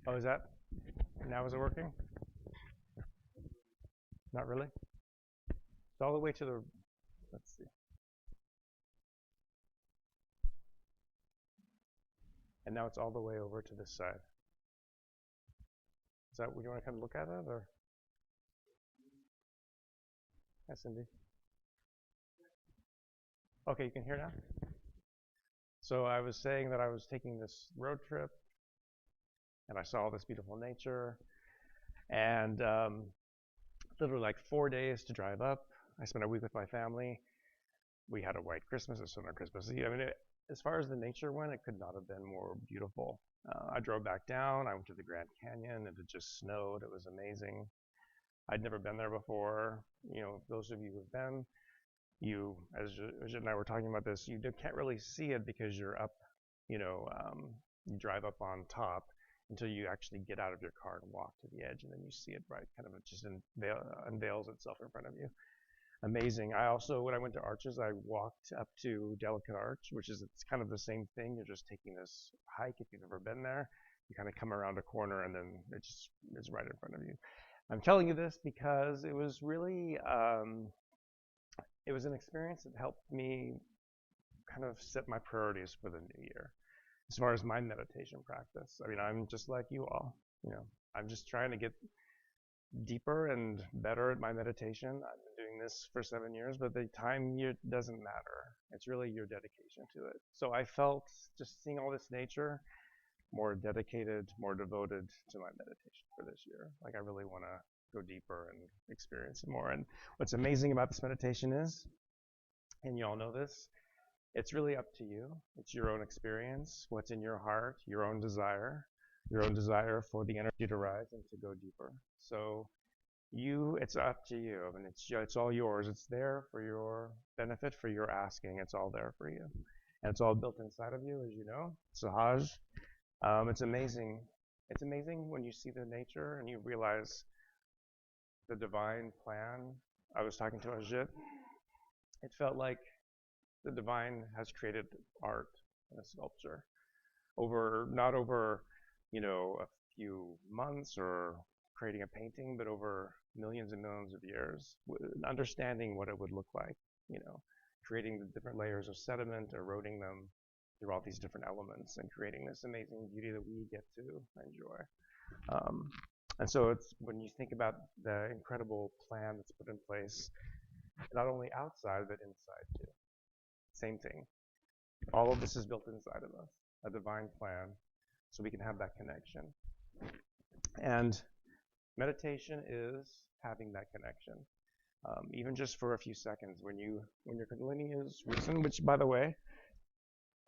Oh, is that, now is it working? Not really? It's all the way to the, let's see. And now it's all the way over to this side. Is that, would you want to come look at it, or? Hi, Cindy. Okay, you can hear now? So I was saying that I was taking this road trip, and I saw all this beautiful nature, and literally like 4 days to drive up. I spent a week with my family. We had a white Christmas, a summer Christmas Eve. I mean, as far as the nature went, it could not have been more beautiful. I drove back down. I went to the Grand Canyon, and it just snowed. It was amazing. I'd never been there before. You know, those of you who've been, you, as Ajit and I were talking about this, you can't really see it because you're up, you know, you drive up on top until you actually get out of your car and walk to the edge, and then you see it right, kind of just unveils itself in front of you. Amazing. I also, when I went to Arches, I walked up to Delicate Arch, which is, it's kind of the same thing. You're just taking this hike. If you've ever been there, you kind of come around a corner and then it just is right in front of you. I'm telling you this because it was really, it was an experience that helped me kind of set my priorities for the new year as far as my meditation practice. I mean, I'm just like you all, you know, I'm just trying to get deeper and better at my meditation. I've been doing this for 7 years, but the time year doesn't matter. It's really your dedication to it. So I felt, just seeing all this nature, more dedicated, more devoted to my meditation for this year. Like, I really want to go deeper and experience it more. And what's amazing about this meditation is, and you all know this, it's really up to you. It's your own experience, what's in your heart, your own desire for the energy to rise and to go deeper. So it's up to you. I mean, it's all yours. It's there for your benefit, for your asking. It's all there for you. And it's all built inside of you, as you know. Sahaja. It's amazing. It's amazing when you see the nature and you realize the divine plan. I was talking to Ajit. It felt like the divine has created art and a sculpture not over, you know, a few months or creating a painting, but over millions and millions of years, understanding what it would look like, you know, creating the different layers of sediment, eroding them through all these different elements, and creating this amazing beauty that we get to enjoy. And so it's, when you think about the incredible plan that's put in place, not only outside, but inside too. Same thing. All of this is built inside of us, a divine plan, so we can have that connection. And meditation is having that connection. Even just for a few seconds, when your Kundalini is risen, which, by the way,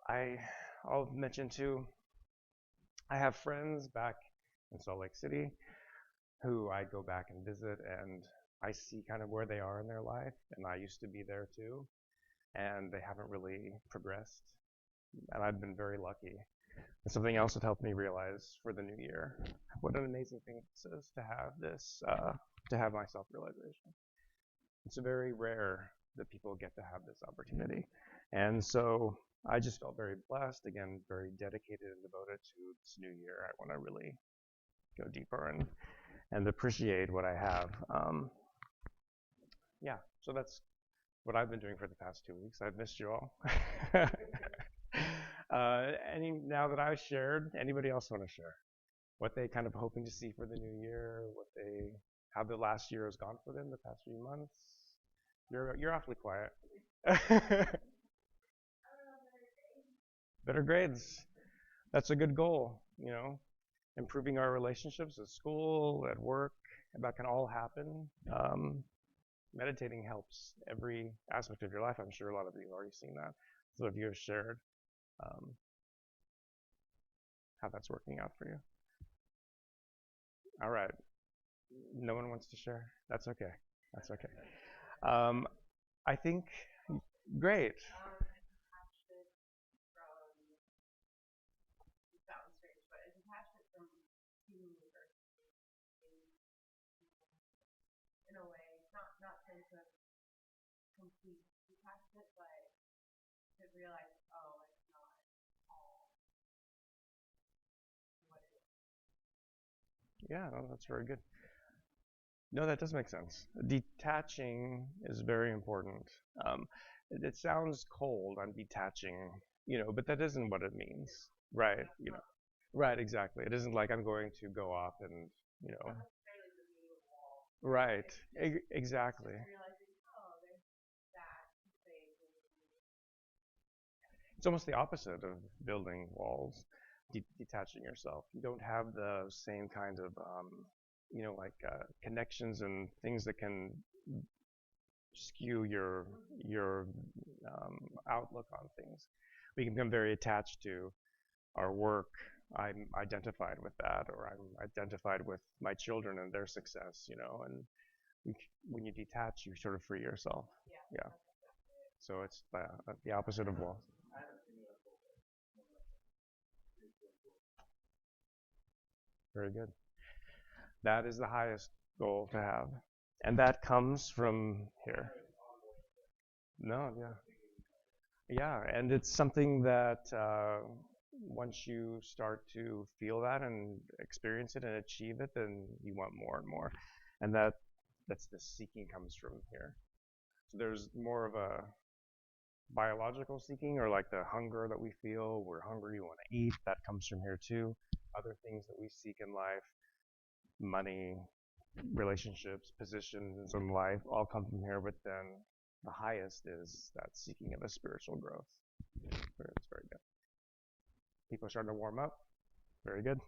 I'll mention too, I have friends back in Salt Lake City who I go back and visit, and I see kind of where they are in their life, and I used to be there too, and they haven't really progressed, and I've been very lucky. And something else that helped me realize for the new year, what an amazing thing this is to have this, to have my self-realization. It's very rare that people get to have this opportunity. And so I just felt very blessed, again, very dedicated and devoted to this new year. I want to really go deeper and appreciate what I have. Yeah, so that's what I've been doing for the past 2 weeks. I've missed you all. Now that I've shared, anybody else want to share what they kind of hoping to see for the new year, how the last year has gone for them, the past few months? You're awfully quiet. Better grades. That's a good goal, you know. Improving our relationships at school, at work, that can all happen. Meditating helps every aspect of your life. I'm sure a lot of you have already seen that. So if you have shared how that's working out for you. All right. No one wants to share? That's okay. That's okay. I think, great. In a way, not sense of complete detachment, but to realize, oh, it's not all what it is. Yeah, no, that's very good. No, that does make sense. Detaching is very important. Um, it sounds cold. I'm detaching, but that isn't what it means, right? Right, exactly. It isn't like I'm going to go off and, you know, right, exactly. It's almost the opposite of building walls, detaching yourself. You don't have the same kind of, like connections and things that can skew your outlook on things. We can become very attached to our work. I'm identified with that, or I'm identified with my children and their success, and we, when you detach, you sort of free yourself. Yeah. So it's the opposite of walls. Very good. That is the highest goal to have. And that comes from here. No, yeah. Yeah, and it's something that once you start to feel that and experience it and achieve it, then you want more and more. And that's the seeking comes from here. So there's more of a biological seeking, or like the hunger that we feel. We're hungry, we want to eat. That comes from here too. Other things that we seek in life, money, relationships, positions in life, all come from here. But then the highest is that seeking of a spiritual growth. It's very good. People are starting to warm up. Very good.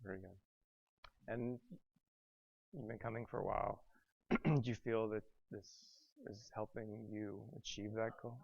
Very good. And you've been coming for a while. Do you feel that this is helping you achieve that goal?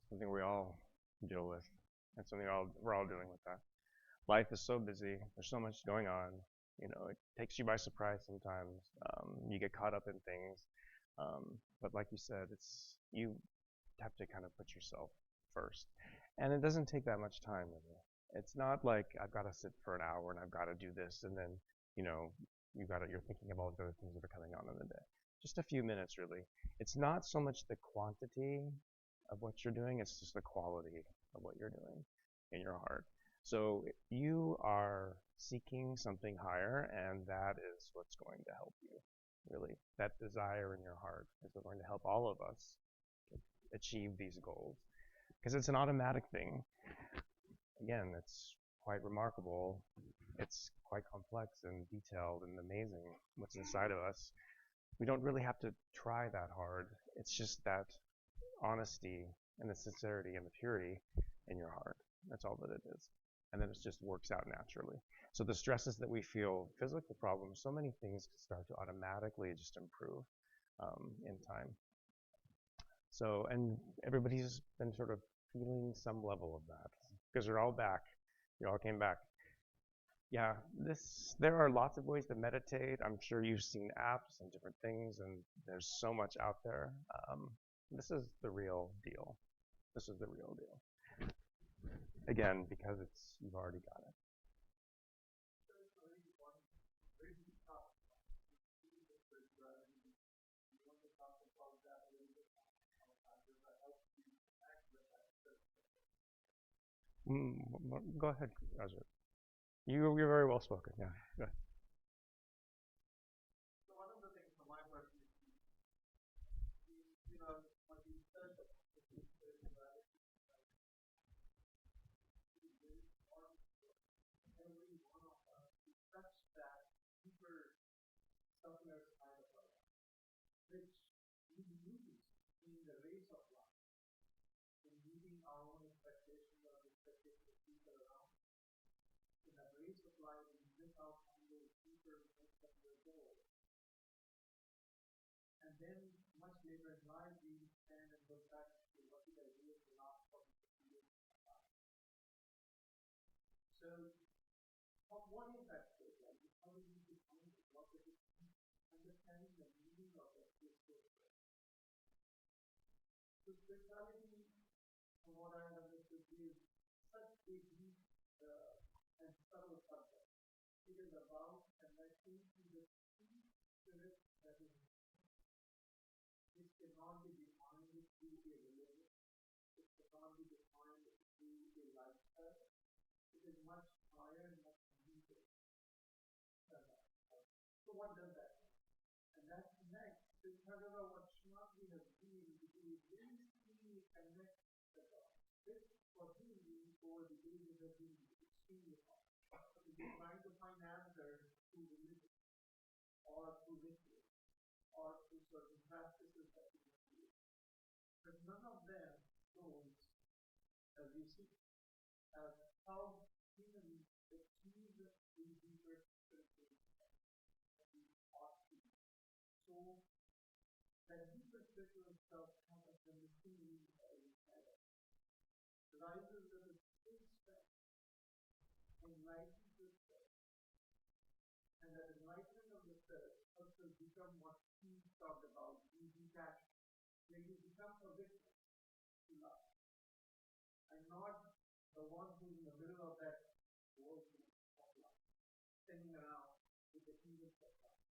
something we all deal with, and something we're all dealing with that. Life is so busy. There's so much going on. You know, it takes you by surprise sometimes. You get caught up in things. But like you said, you have to kind of put yourself first. And it doesn't take that much time, really. It's not like I've got to sit for an hour and I've got to do this, and then, you know, you're thinking of all the other things that are coming on in the day. Just a few minutes, really. It's not so much the quantity of what you're doing, it's just the quality of what you're doing in your heart. So you are seeking something higher, and that is what's going to help you, really. That desire in your heart is what's going to help all of us achieve these goals. Because it's an automatic thing. Again, it's quite remarkable. It's quite complex and detailed and amazing what's inside of us. We don't really have to try that hard. It's just that honesty and the sincerity and the purity in your heart. That's all that it is. And then it just works out naturally. So the stresses that we feel, physical problems, so many things start to automatically just improve in time. So, and everybody's been sort of feeling some level of that because they're all back. You all came back. Yeah, there are lots of ways to meditate. I'm sure you've seen apps and different things, and there's so much out there. This is the real deal. This is the real deal. Again, because you've already got it. Go ahead, Roger. You're very well spoken. Yeah. Go ahead. So one of the things from my perspective, you know, when we search for spirituality, every one of us to touch that deeper subtler side of our life, which we lose in the race of life, in meeting our own expectations or the expectations of people around us. In the race of life, we miss out on those deeper, most subtler goals. And then, much later in life, we stand and look back and say, what did I do in the last 40 years of my life? So, what is that spirituality? How do we define it? What is it? Understanding the meaning of that spiritual prayer. So, spirituality, from what I understood, is such a deep and subtle subject. It is about connecting to the true spirit that is in us. It cannot be defined through a religion. It cannot be defined through a lifestyle. It is much higher and much deeper than that. So what does that mean? And that connects to what Shimati has been able to do is really see connect the dots. This, for him, over the ages has been extremely hard. He's been trying to find answers through religion, or through rituals, or through certain practices that he has used. But none of them shows, as we see, as how humans achieve the deeper spiritual that we ought to be. So that deeper spiritual stuff happens when the two leaves are inside us. Rises with its full strength, enlightens the spirit. And that enlightenment of the spirit helps us become what he talked about, being detached. Where you become a witness to love. I'm not the one who's in the middle of that whirlpool of life, standing around with the events of life.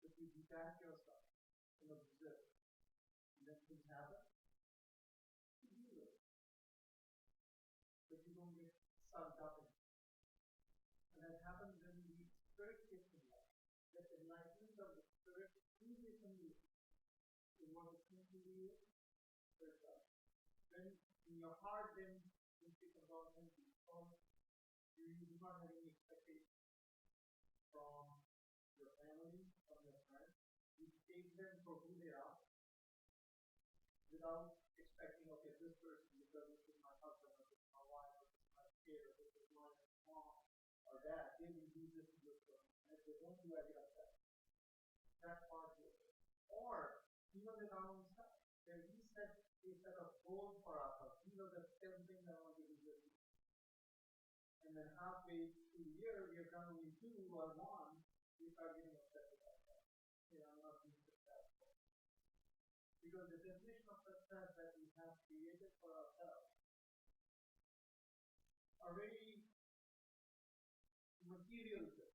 If you detach yourself and observe, and then things happen, you deal with it. But you don't get sucked up in it. And that happens when the spirit gets involved. That enlightenment of the spirit immediately is what it simply is. When in your heart, then you think about them because you do not have any expectation from your family, from your friends. You take them for who they are without expecting, okay, this person, because this is my husband, or this is my wife, or this is my kid, or this is my mom, or dad, they will do this to this person. And if they don't do, I get upset. That part is it. Or even with our own self, where we set a set of goals for ourselves. We and then halfway through the year, we are currently 2 or 1, we start getting upset with ourselves. Okay, I'm not being successful. Because the definition of success that we have created for ourselves are very materialistic,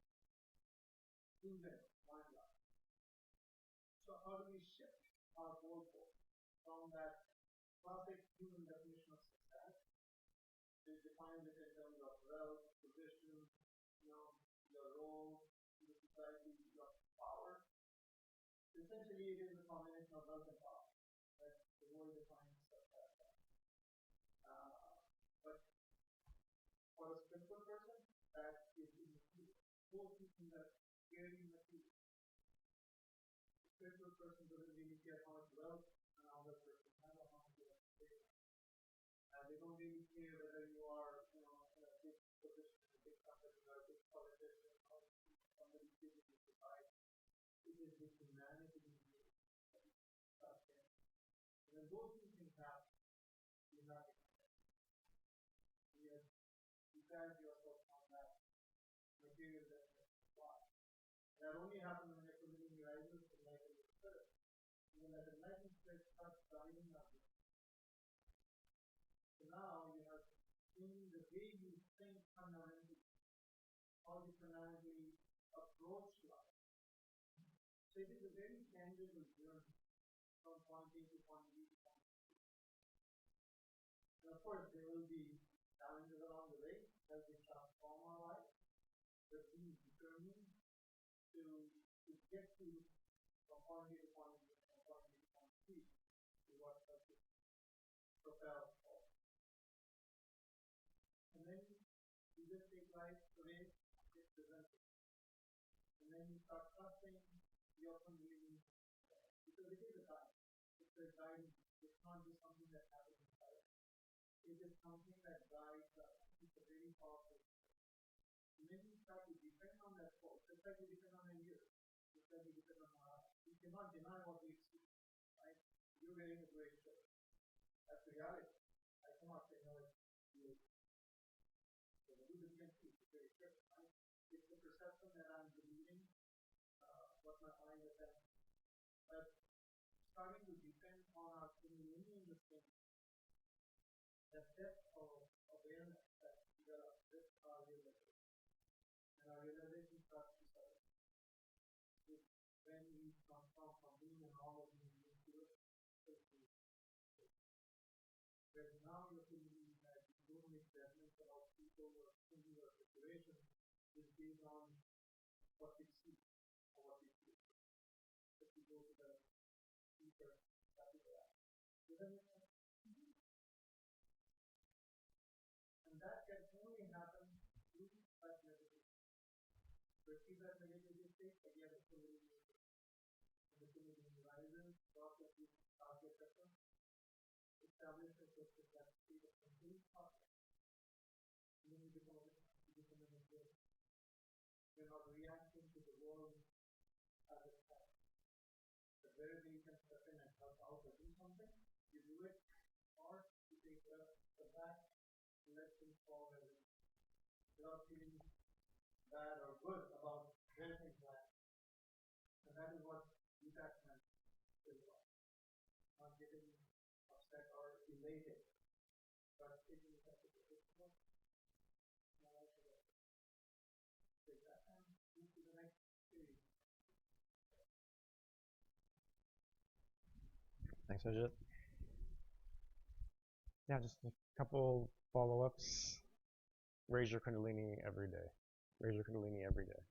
proven, mind-like. So how do we shift our goalpost from that classic human definition of success, which defines it in terms of wealth, position, your role in the society, your power? Essentially, it is a combination of wealth and power that the world defines success as. But for a spiritual person, that is immaterial. Both these things are very immaterial. A spiritual person doesn't really care how much wealth another person has or how much wealth they have. They don't really care whether you are, in a big position, in a big company, or a big politician, or somebody big in the society. It is the humanity in you that is touched in. And when those two things happen, you have a connection. You guide yourself on that material definition of life. That only happens when equanimity rises to enlightened spirit. And when that enlightened spirit starts guiding us. So now you have seen the way you think fundamentally, how you fundamentally approach life. So it is a very tangible journey from point A to point B to point C. And of course, there will be challenges along the way as we transform our life. But being determined to get to from point A to point B, from point B to point C, is what helps us propel forward. And then you just take life the way it's presented. And then you start trusting your community. Because it is a guide. It's a guidance. It's not just something that happens inside. It is something that guides us. It's a very powerful thing. And then you start to depend on that force. Just like we depend on our ears. Just like we depend on our eyes. We cannot deny what we see. Right? You're wearing a gray shirt. That's the reality. I cannot say no, it's you. So the Buddha can see it's a gray shirt. Right? It's the perception that I'm believing, what my eyes are telling me. But starting to depend on our community understanding, that depth of awareness that develops with our realization. And our realization starts to settle. It's when we transform from being a normal human being to a spiritual being. Whereas now your community that you don't make judgments about people or things or situations is based on what we see or what we feel. If we go to the deeper capital act. Does that make sense? And that can only happen through that meditation. So if you that meditative state, again the community and the community rises, process is target system, establish a system that state of complete process. And then you become an observer. You're not reacting to the world as it happens. But wherever you can step in and help out or do something, you do it, or you take a step back and let things fall as it is. Without feeling bad or good about where things lie. And that is what detachment is about. Not getting upset or elated, but taking it as it is. Take that and move to the next stage. Thanks, Sahaja. Yeah, just a couple follow-ups. Raise your Kundalini every day. Raise your Kundalini every day.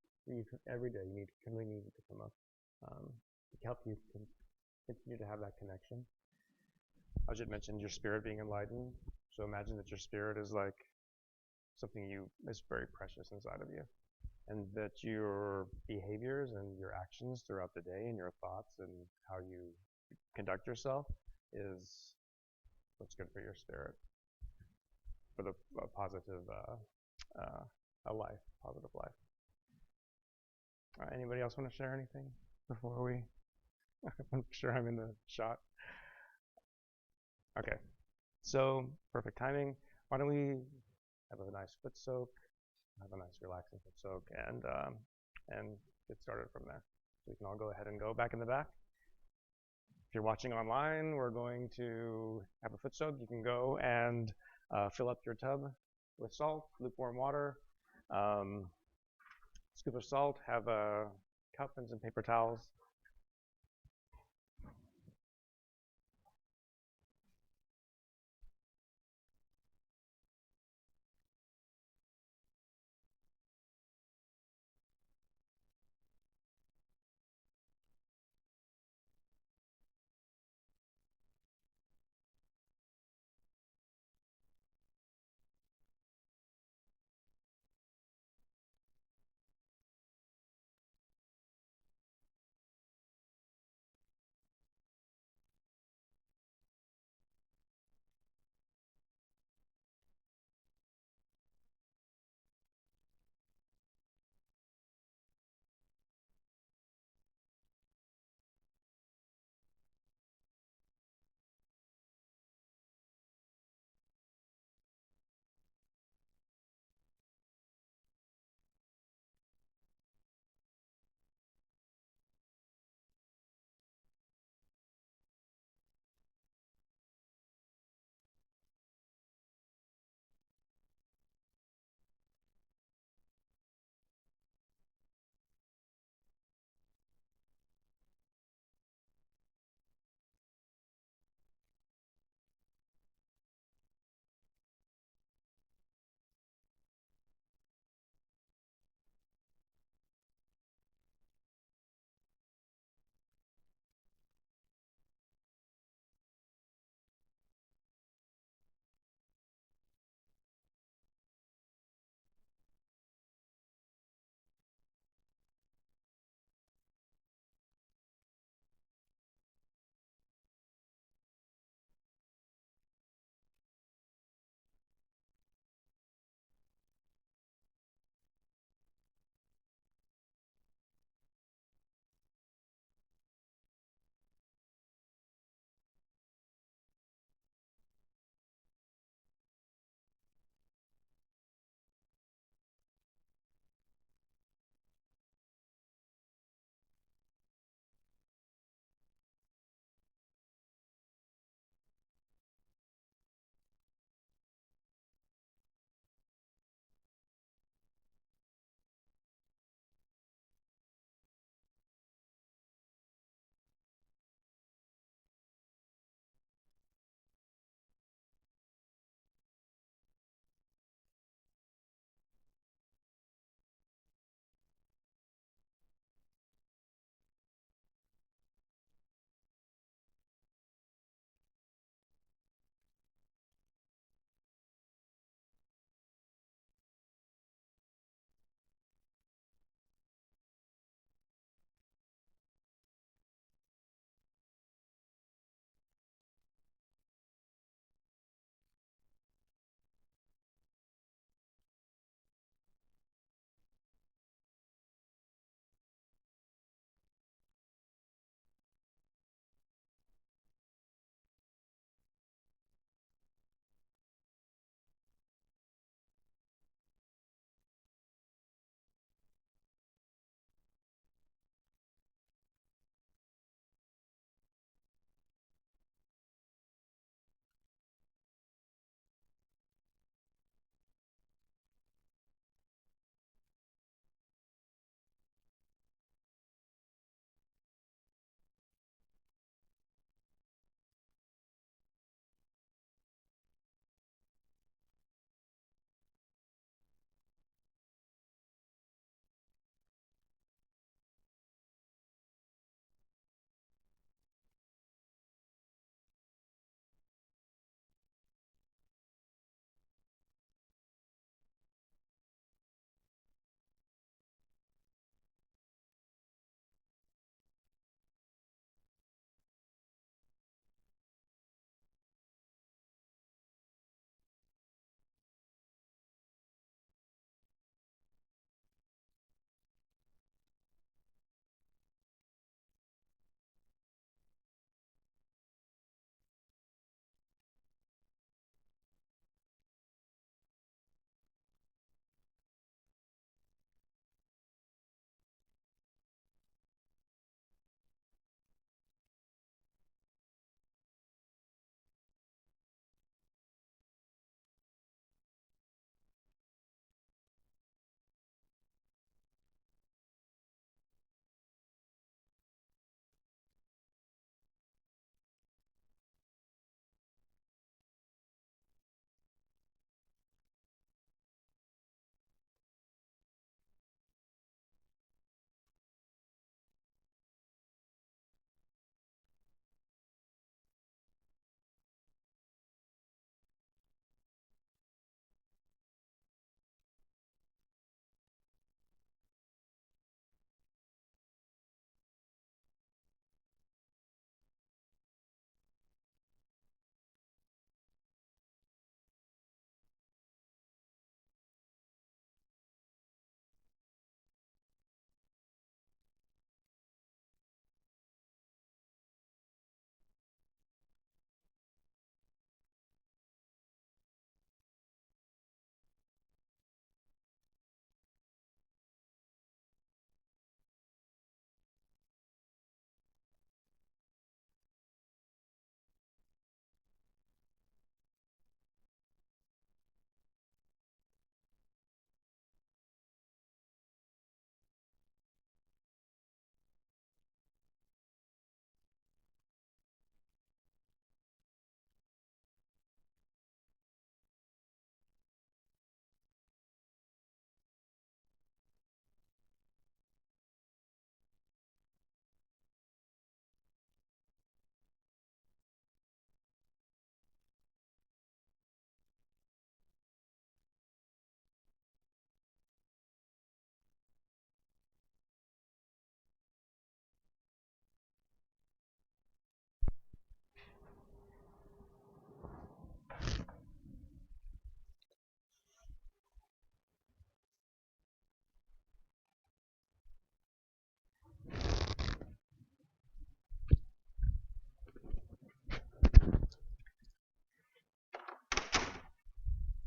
Every day you need Kundalini to come up. To help you continue to have that connection. Ajit mentioned your spirit being enlightened. So imagine that your spirit is like something is very precious inside of you. And that your behaviors and your actions throughout the day and your thoughts and how you conduct yourself is what's good for your spirit. For the positive positive life. Anybody else want to share anything before we make sure I'm in the shot? Okay, so perfect timing. Why don't we have a nice foot soak? have a nice relaxing foot soak, and get started from there. So we can all go ahead and go back in the back. If you're watching online, we're going to have a foot soak. You can go and fill up your tub with salt, lukewarm water, scoop of salt, have a cup and some paper towels.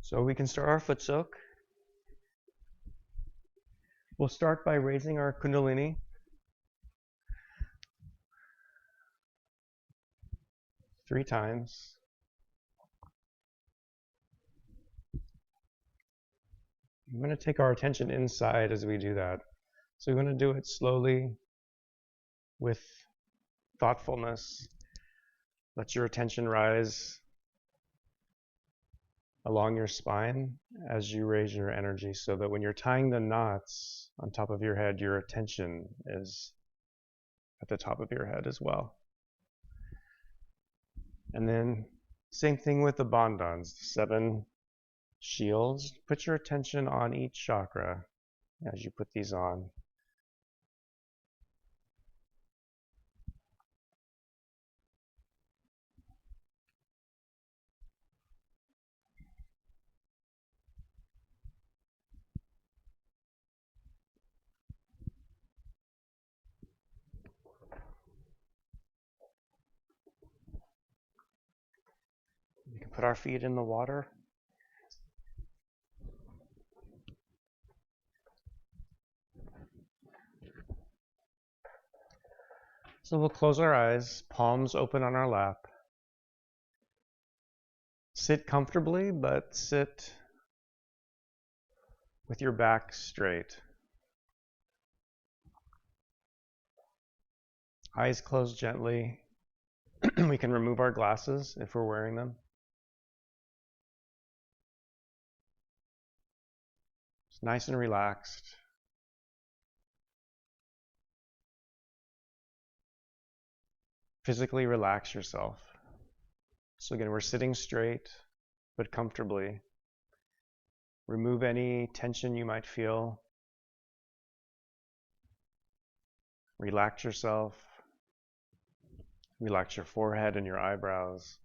So we can start our foot soak. We'll start by raising our Kundalini. Three times. I'm going to take our attention inside as we do that. So we're going to do it slowly with thoughtfulness. Let your attention rise along your spine as you raise your energy, so that when you're tying the knots on top of your head, your attention is at the top of your head as well. And then same thing with the bandhans, the 7 shields. Put your attention on each chakra as you put these on. We can put our feet in the water. So we'll close our eyes, palms open on our lap. Sit comfortably, but sit with your back straight. Eyes closed gently. We can remove our glasses if we're wearing them. It's nice and relaxed. Physically relax yourself. So again, we're sitting straight, but comfortably. Remove any tension you might feel. Relax yourself. Relax your forehead and your eyebrows.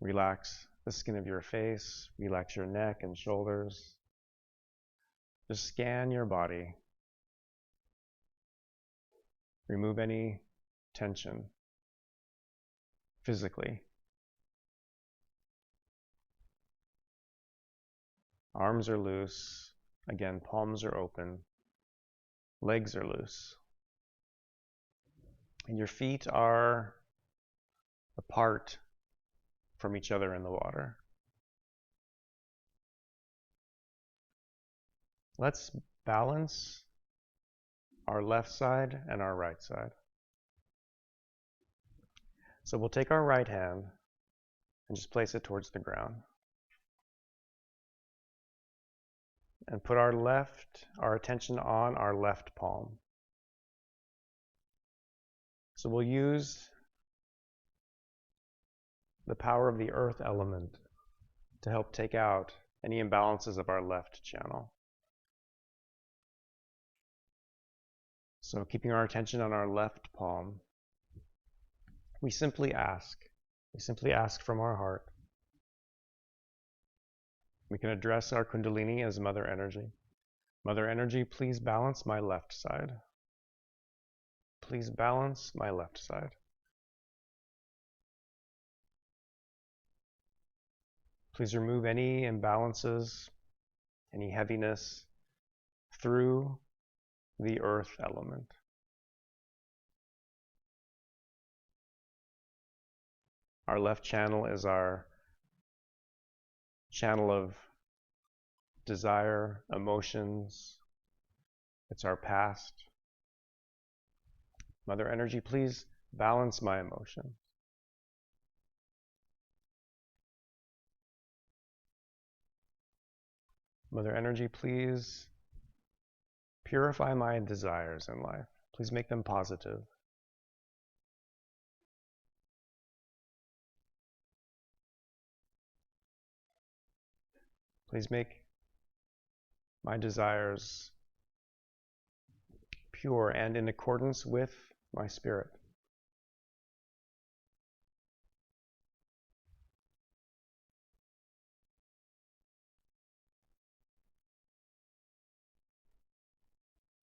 Relax the skin of your face. Relax your neck and shoulders. Just scan your body. Remove any tension physically. Arms are loose. Again, palms are open. Legs are loose. And your feet are apart from each other in the water. Let's balance our left side and our right side. So we'll take our right hand and just place it towards the ground. And put our attention on our left palm. So we'll use the power of the earth element to help take out any imbalances of our left channel. So keeping our attention on our left palm, we simply ask. We simply ask from our heart. We can address our Kundalini as Mother Energy. Mother Energy, please balance my left side. Please balance my left side. Please remove any imbalances, any heaviness through the earth element. Our left channel is our channel of desire, emotions. It's our past. Mother Energy, please balance my emotion. Mother Energy, please purify my desires in life. Please make them positive. Please make my desires pure and in accordance with my spirit.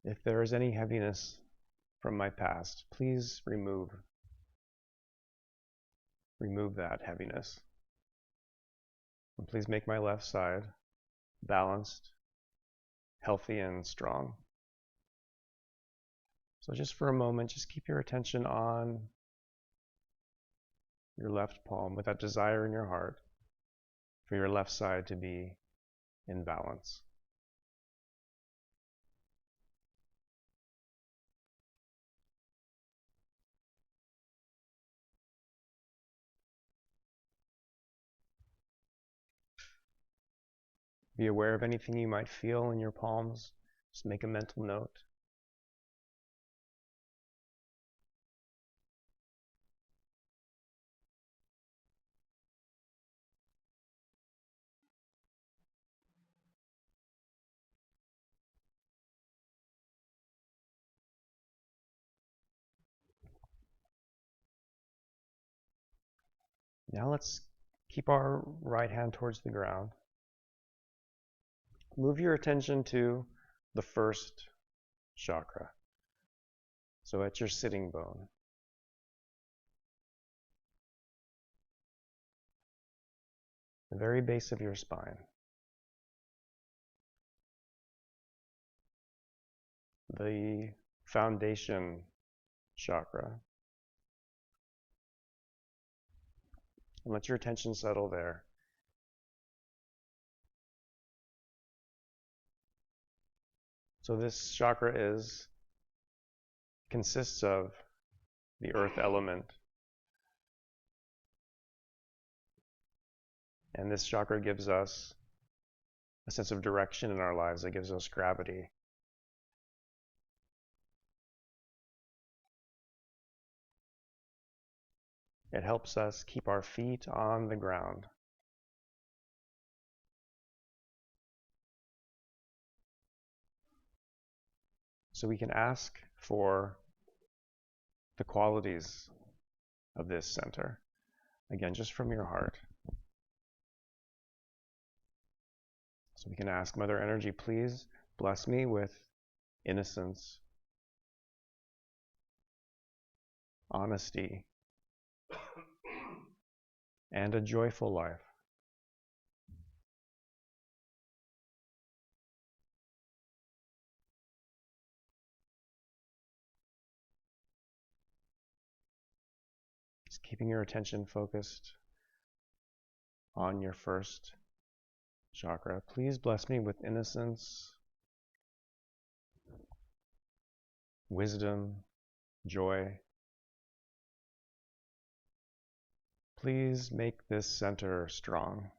If there is any heaviness from my past, please remove remove that heaviness. And please make my left side balanced, healthy, and strong. So just for a moment, just keep your attention on your left palm with that desire in your heart for your left side to be in balance. Be aware of anything you might feel in your palms. Just make a mental note. Now let's keep our right hand towards the ground. Move your attention to the first chakra. So at your sitting bone. The very base of your spine. The foundation chakra. And let your attention settle there. So this chakra consists of the earth element. And this chakra gives us a sense of direction in our lives. It gives us gravity. It helps us keep our feet on the ground. So we can ask for the qualities of this center. Again, just from your heart. So we can ask, Mother Energy, please bless me with innocence, honesty, and a joyful life. Just keeping your attention focused on your first chakra. Please bless me with innocence, wisdom, joy. Please make this center strong.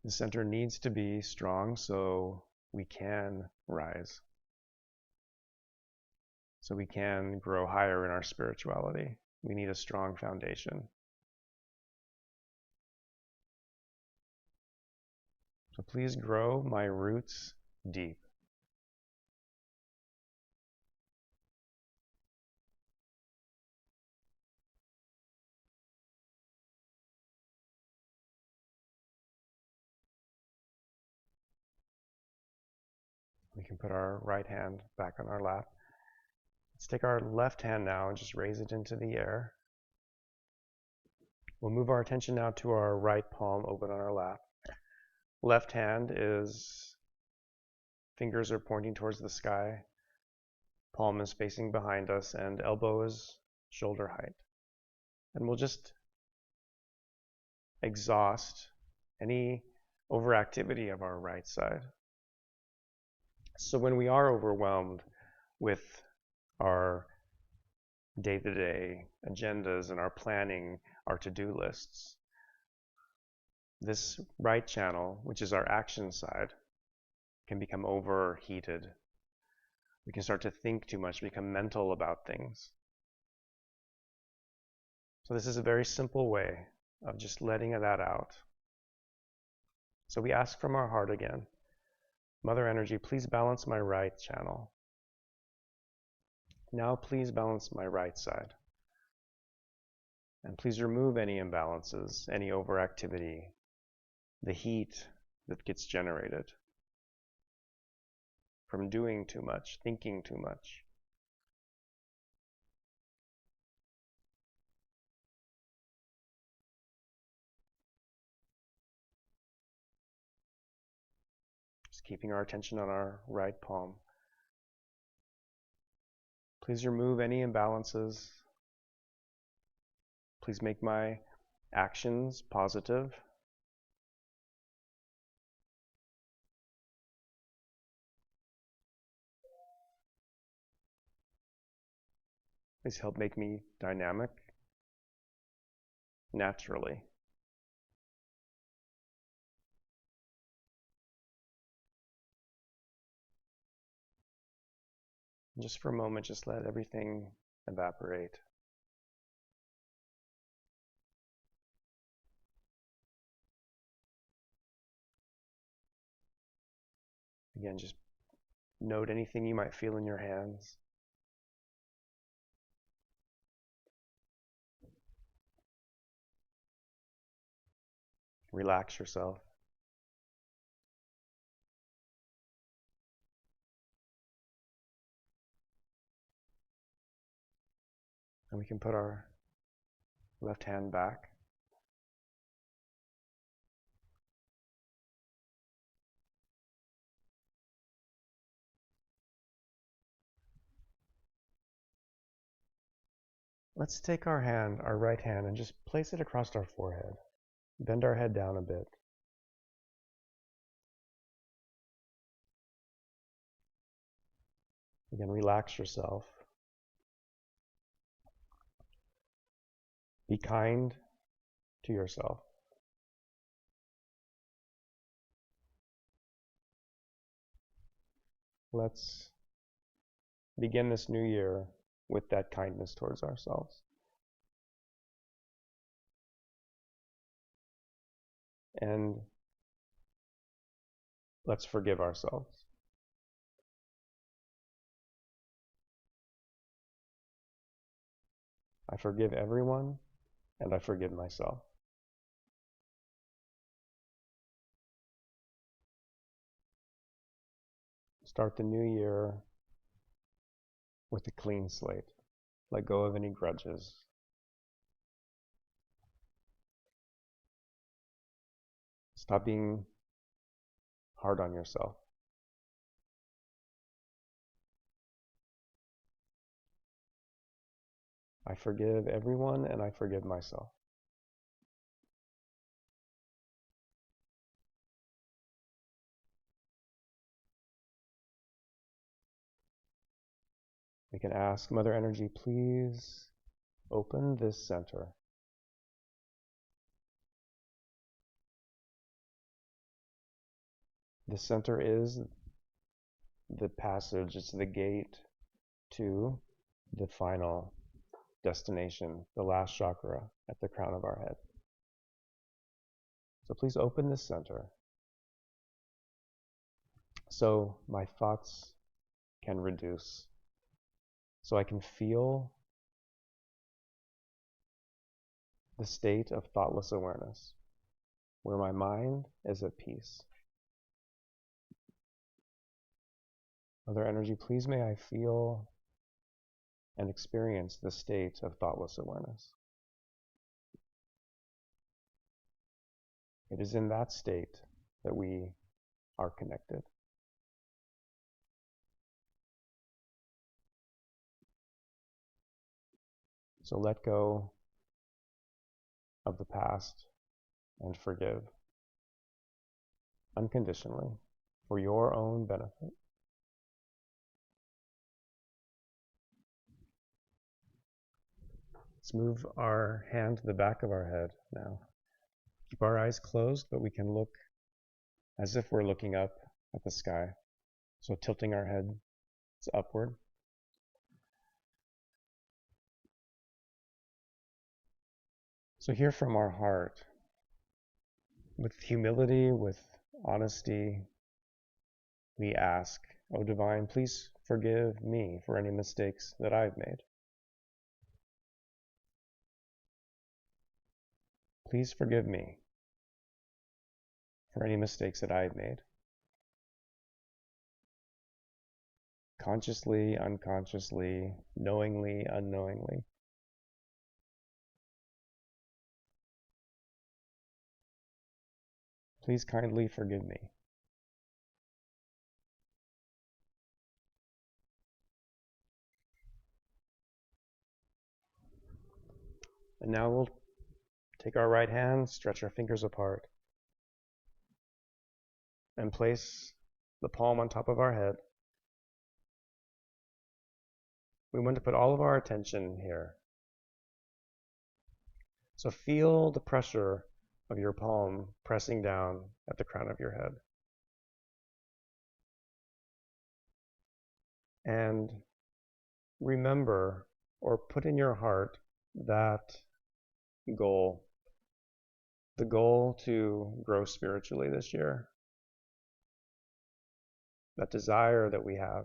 The center needs to be strong so we can rise, so we can grow higher in our spirituality. We need a strong foundation. So please grow my roots deep. We can put our right hand back on our lap. Let's take our left hand now and just raise it into the air. We'll move our attention now to our right palm open on our lap. Left hand fingers are pointing towards the sky. Palm is facing behind us and elbow is shoulder height. And we'll just exhaust any overactivity of our right side. So when we are overwhelmed with our day-to-day agendas and our planning, our to-do lists, this right channel, which is our action side, can become overheated. We can start to think too much, become mental about things. So this is a very simple way of just letting that out. So we ask from our heart again, Mother Energy, please balance my right channel. Now please balance my right side. And please remove any imbalances, any overactivity, the heat that gets generated from doing too much, thinking too much. keeping our attention on our right palm. Please remove any imbalances. Please make my actions positive. Please help make me dynamic naturally. And just for a moment, just let everything evaporate. Again, just note anything you might feel in your hands. Relax yourself. And we can put our left hand back. Let's take our hand, our right hand, and just place it across our forehead. Bend our head down a bit. Again, relax yourself. Be kind to yourself. Let's begin this new year with that kindness towards ourselves. And let's forgive ourselves. I forgive everyone, and I forgive myself. Start the new year with a clean slate. Let go of any grudges. Stop being hard on yourself. I forgive everyone, and I forgive myself. We can ask Mother Energy, please open this center. The center is the passage, it's the gate to the final destination, the last chakra at the crown of our head. So please open this center so my thoughts can reduce, so I can feel the state of thoughtless awareness, where my mind is at peace. Mother Energy, please may I feel and experience the state of thoughtless awareness. It is in that state that we are connected. So let go of the past and forgive unconditionally for your own benefit. Let's move our hand to the back of our head now. Keep our eyes closed, but we can look as if we're looking up at the sky. So tilting our head upward. So here from our heart, with humility, with honesty, we ask, O Divine, please forgive me for any mistakes that I've made. Please forgive me for any mistakes that I've made. Consciously, unconsciously, knowingly, unknowingly. Please kindly forgive me. And now we'll take our right hand, stretch our fingers apart, and place the palm on top of our head. We want to put all of our attention here. So feel the pressure of your palm pressing down at the crown of your head. And remember, or put in your heart, that goal, the goal to grow spiritually this year, that desire that we have.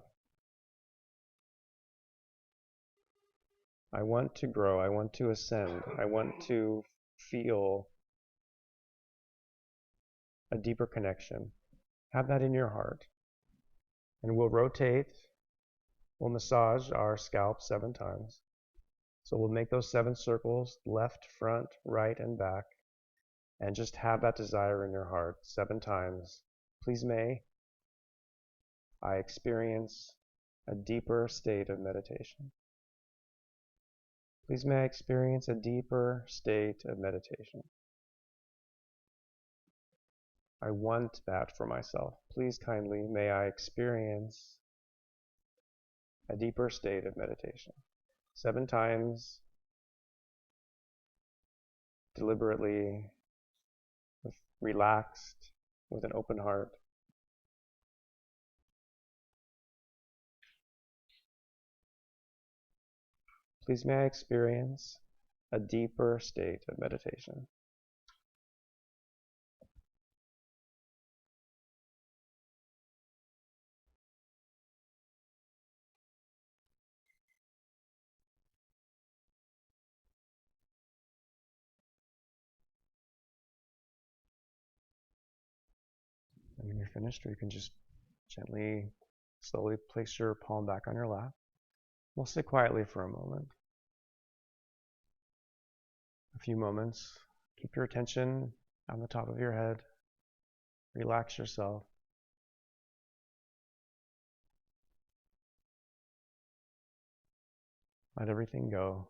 I want to grow, I want to ascend, I want to feel a deeper connection. Have that in your heart. And we'll rotate, we'll massage our scalp 7 times. So we'll make those 7 circles, left, front, right, and back, and just have that desire in your heart 7 times. Please may I experience a deeper state of meditation. Please may I experience a deeper state of meditation. I want that for myself. Please kindly may I experience a deeper state of meditation. 7 times, deliberately, relaxed, with an open heart. Please may I experience a deeper state of meditation. And when you're finished, or you can just gently, slowly place your palm back on your lap. We'll sit quietly for a moment. A few moments. Keep your attention on the top of your head. Relax yourself. Let everything go.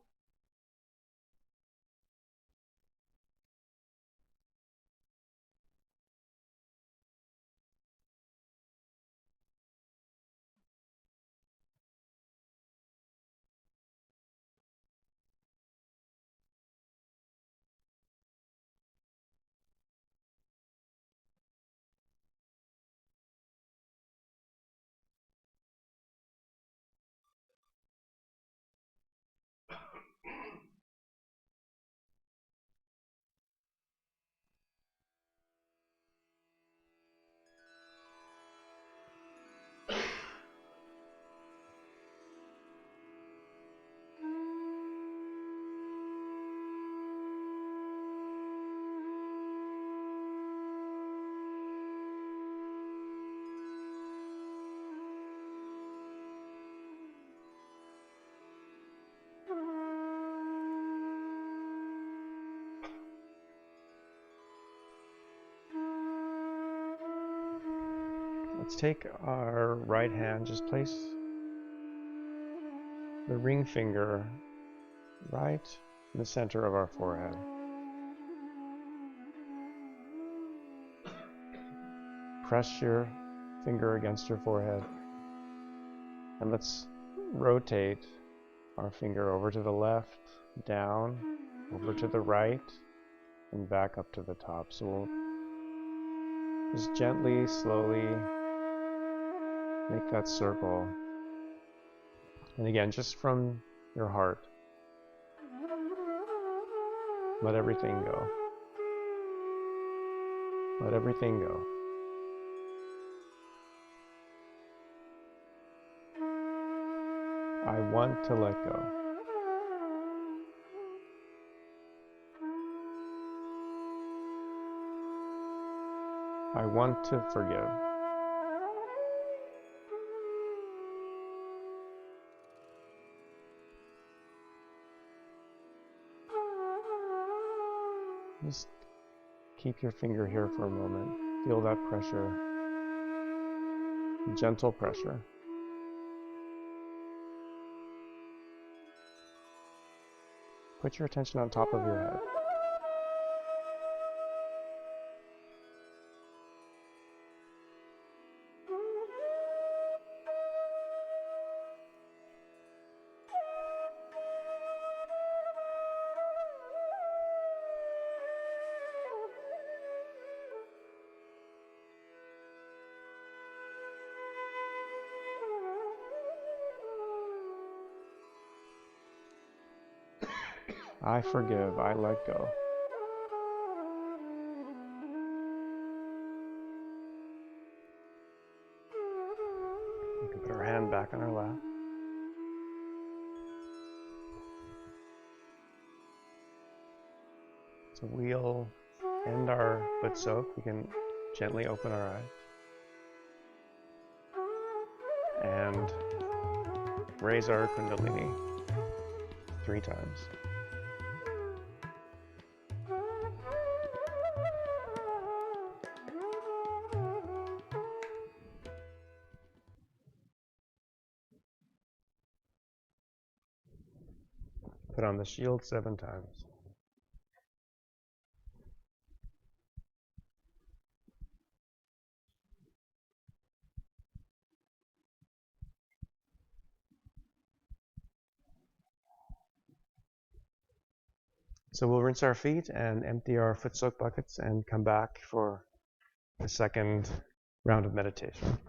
Let's take our right hand, just place the ring finger right in the center of our forehead. Press your finger against your forehead, and let's rotate our finger over to the left, down, over to the right, and back up to the top. So we'll just gently, slowly make that circle. And again, just from your heart, let everything go. Let everything go. I want to let go. I want to forgive. Just keep your finger here for a moment. Feel that pressure. Gentle pressure. Put your attention on top of your head. I forgive, I let go. We can put our hand back on our lap. So we'll end our foot soak. We can gently open our eyes and raise our Kundalini 3 times. Put on the shield 7 times. So we'll rinse our feet and empty our foot soak buckets and come back for the second round of meditation.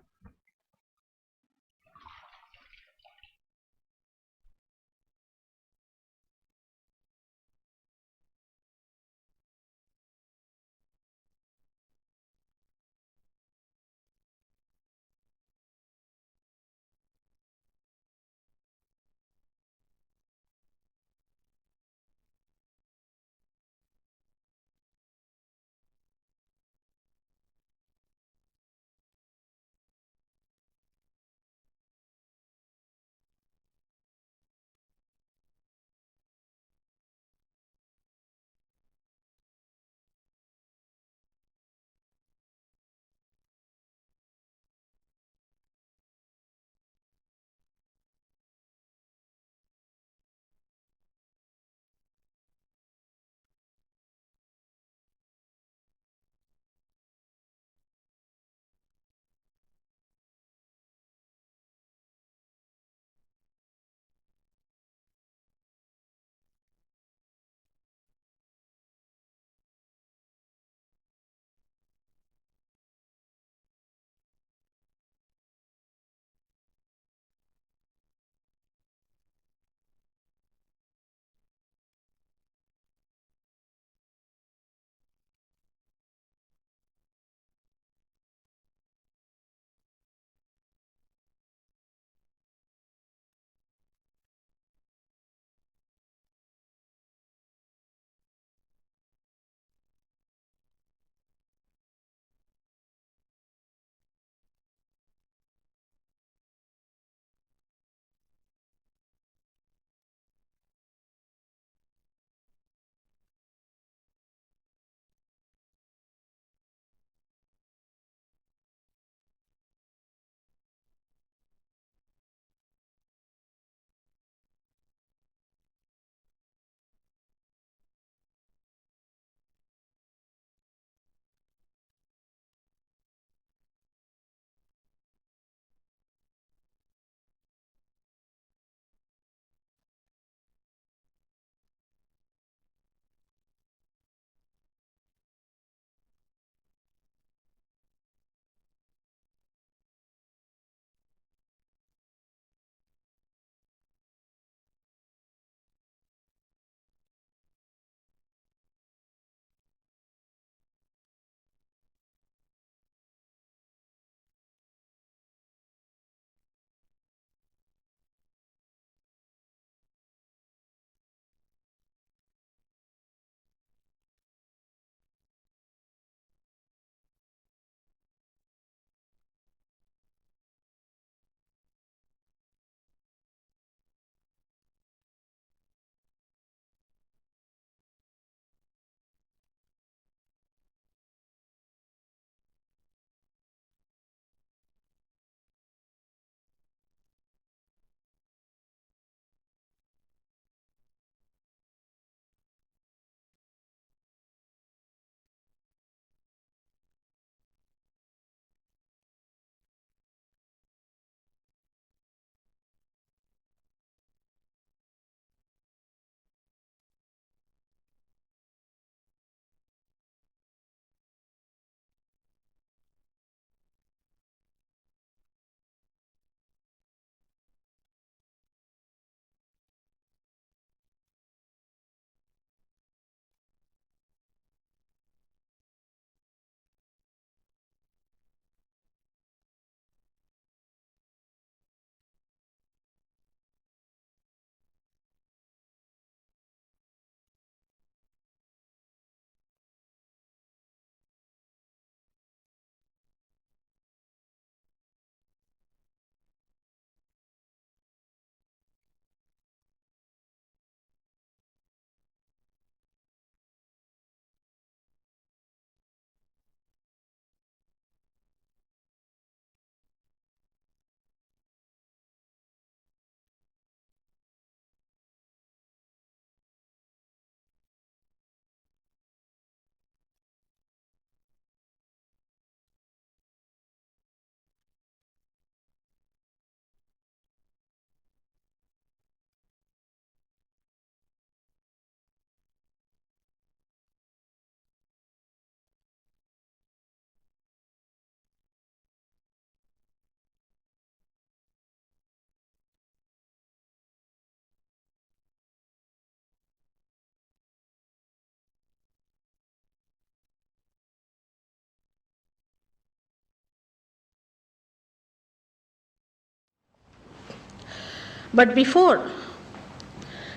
But before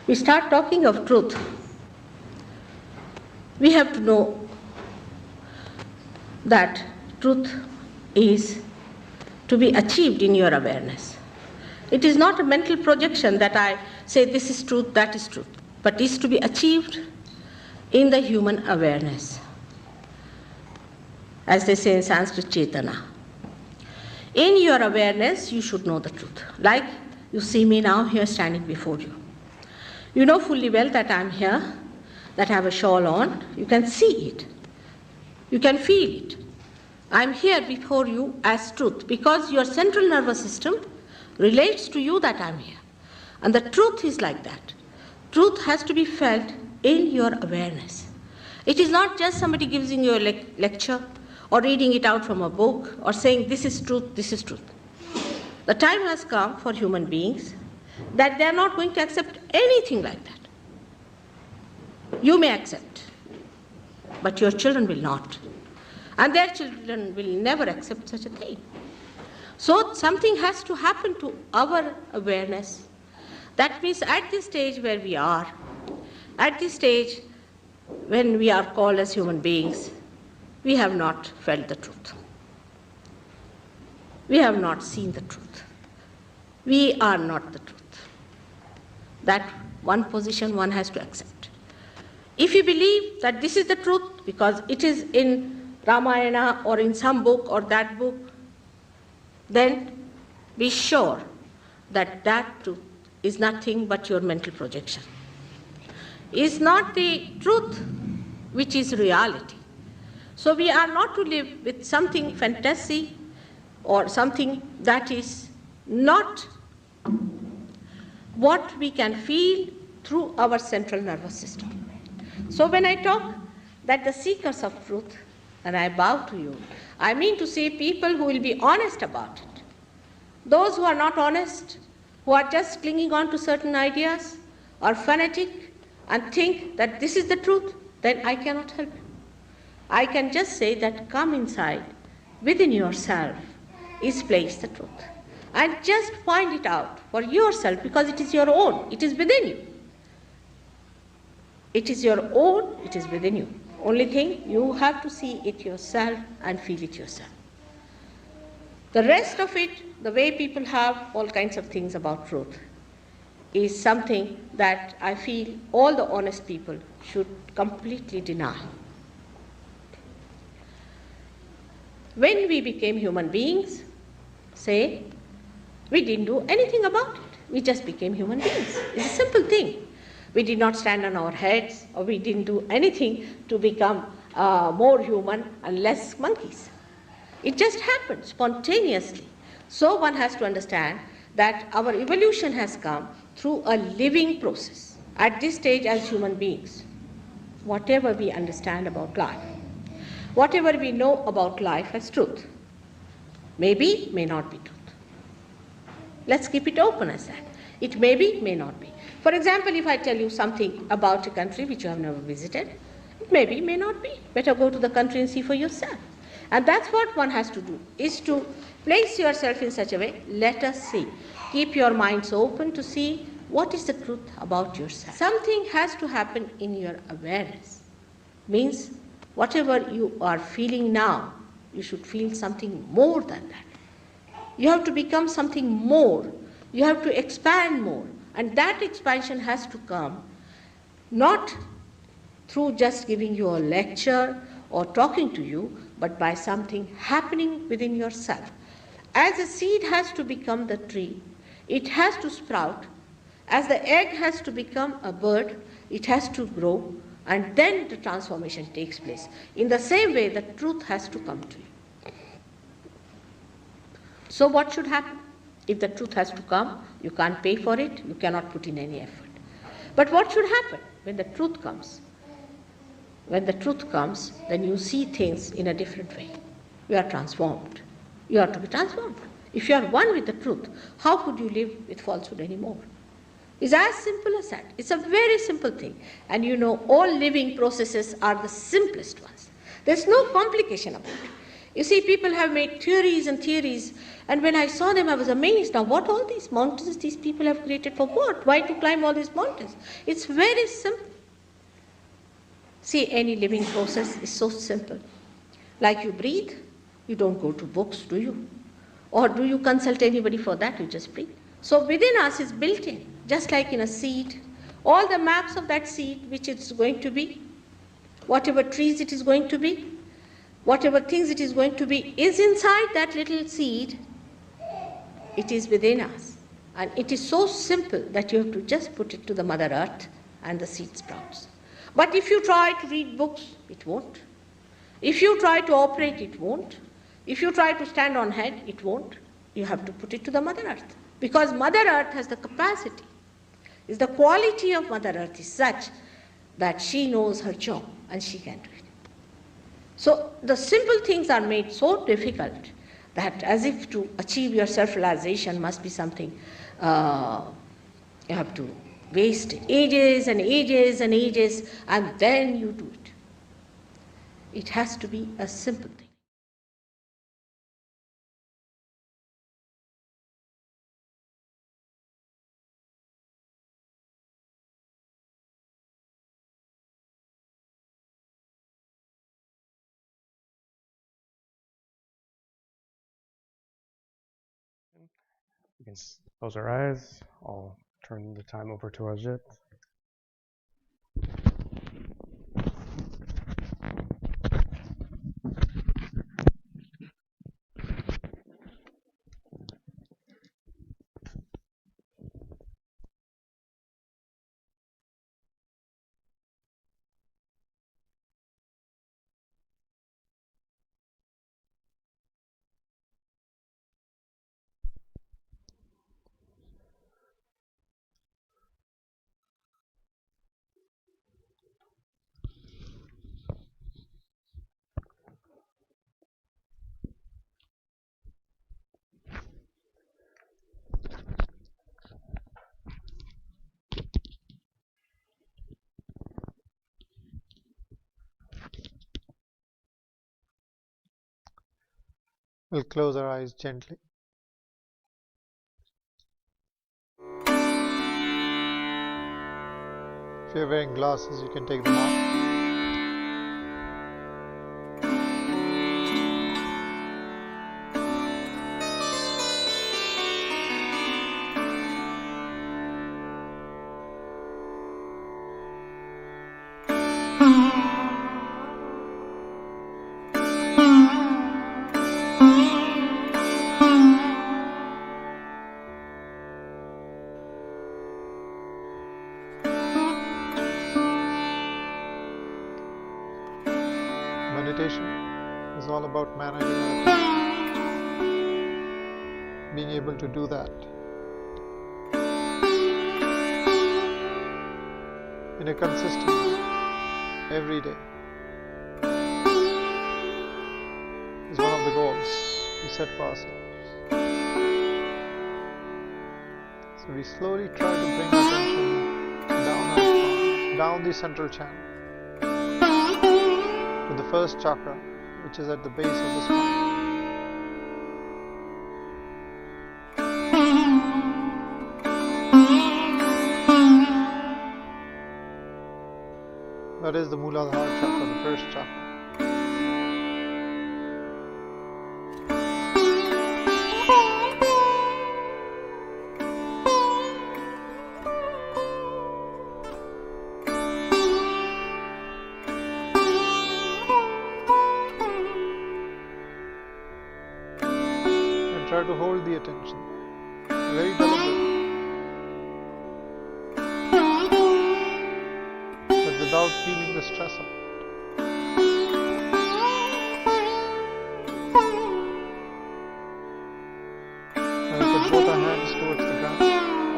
we start talking of truth, we have to know that truth is to be achieved in your awareness. It is not a mental projection that I say this is truth, that is truth, but is to be achieved in the human awareness. As they say in Sanskrit, Chetana. In your awareness, you should know the truth. Like you see me now here standing before you. You know fully well that I am here, that I have a shawl on. You can see it. You can feel it. I am here before you as truth because your central nervous system relates to you that I am here. And the truth is like that. Truth has to be felt in your awareness. It is not just somebody giving you a lecture or reading it out from a book or saying this is truth, this is truth. The time has come for human beings that they are not going to accept anything like that. You may accept, but your children will not. And their children will never accept such a thing. So something has to happen to our awareness. That means at this stage where we are, at this stage when we are called as human beings, we have not felt the truth. We have not seen the truth. We are not the truth. That one position one has to accept. If you believe that this is the truth because it is in Ramayana or in some book or that book, then be sure that that truth is nothing but your mental projection. Is not the truth which is reality. So we are not to live with something fantasy or something that is not what we can feel through our central nervous system. So when I talk that the seekers of truth, and I bow to you, I mean to say people who will be honest about it. Those who are not honest, who are just clinging on to certain ideas, are fanatic and think that this is the truth, then I cannot help you. I can just say that come inside, within yourself is placed the truth. And just find it out for yourself because it is your own, it is within you. It is your own, it is within you. Only thing, you have to see it yourself and feel it yourself. The rest of it, the way people have all kinds of things about truth, is something that I feel all the honest people should completely deny. When we became human beings, say, we didn't do anything about it. We just became human beings. It's a simple thing. We did not stand on our heads, or we didn't do anything to become more human and less monkeys. It just happened spontaneously. So one has to understand that our evolution has come through a living process. At this stage as human beings, whatever we understand about life, whatever we know about life as truth, maybe, may not be truth. Let's keep it open as that. It may be, may not be. For example, if I tell you something about a country which you have never visited, it may be, may not be. Better go to the country and see for yourself. And that's what one has to do, is to place yourself in such a way, let us see. Keep your minds open to see what is the truth about yourself. Something has to happen in your awareness. Means whatever you are feeling now, you should feel something more than that. You have to become something more. You have to expand more. And that expansion has to come not through just giving you a lecture or talking to you, but by something happening within yourself. As a seed has to become the tree, it has to sprout. As the egg has to become a bird, it has to grow, and then the transformation takes place. In the same way, the truth has to come to you. So what should happen? If the truth has to come, you can't pay for it, you cannot put in any effort. But what should happen when the truth comes? When the truth comes, then you see things in a different way. You are transformed. You are to be transformed. If you are one with the truth, how could you live with falsehood anymore? It's as simple as that. It's a very simple thing. And you know, all living processes are the simplest ones. There's no complication about it. You see, people have made theories and theories, and when I saw them, I was amazed. Now, what all these mountains these people have created for what? Why to climb all these mountains? It's very simple. See, any living process is so simple. Like you breathe, you don't go to books, do you? Or do you consult anybody for that? You just breathe. So within us is built in, just like in a seed. All the maps of that seed, which it's going to be, whatever trees it is going to be, whatever things it is going to be, is inside that little seed. It is within us. And it is so simple that you have to just put it to the Mother Earth and the seed sprouts. But if you try to read books, it won't. If you try to operate, it won't. If you try to stand on head, it won't. You have to put it to the Mother Earth. Because Mother Earth has the capacity. Is the quality of Mother Earth is such that she knows her job and she can do it. So the simple things are made so difficult that as if to achieve your self-realization must be something you have to waste ages and ages and ages, and then you do it. It has to be a simple thing. We can close our eyes. I'll turn the time over to Ajit. We'll close our eyes gently. If you're wearing glasses, you can take them off. Meditation is all about managing our attention. Being able to do that in a consistent way every day is one of the goals we set for ourselves. So we slowly try to bring our attention down our spine, down the central channel, to the first chakra, which is at the base of the spine. That is the Mooladhara chakra, the first chakra. Try to hold the attention, very deliberately, but without feeling the stress of it. And we put both our hands towards the ground,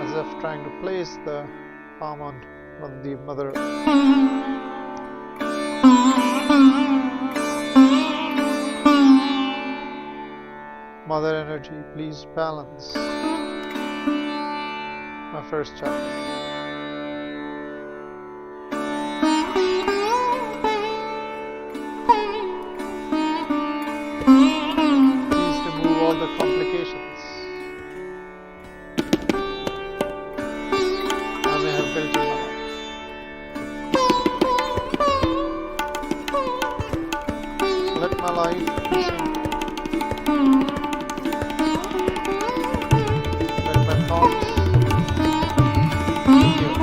as if trying to place the palm on the Mother Earth. Mother energy, please balance my first chakra. life be simple. Let my thoughts be pure.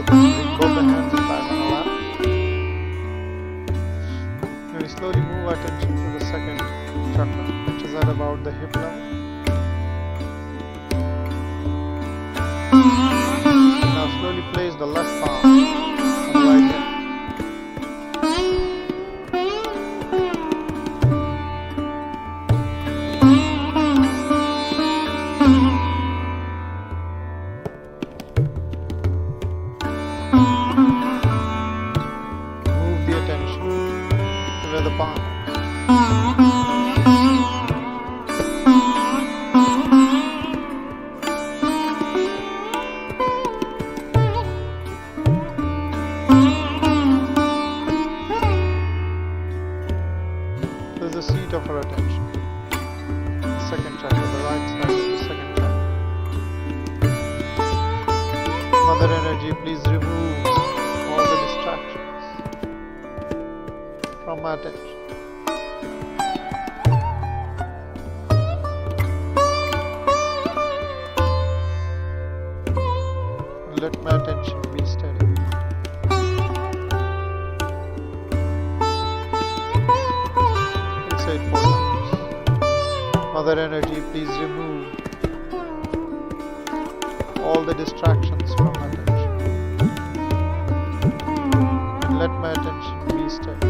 Bring both the hands back on the lap. And we slowly move our attention to the second chakra, which is at about the hip level. Now slowly place the left palm on the right hip. Move the attention to where the palm is. This is the seat of our attention. The second chakra, the right side of the second chakra. Mother energy, please remove all the distractions from my attention. Let my attention be steady. Let's say it 4 times. Mother energy, please remove all the distractions from my attention. And let my attention be steady.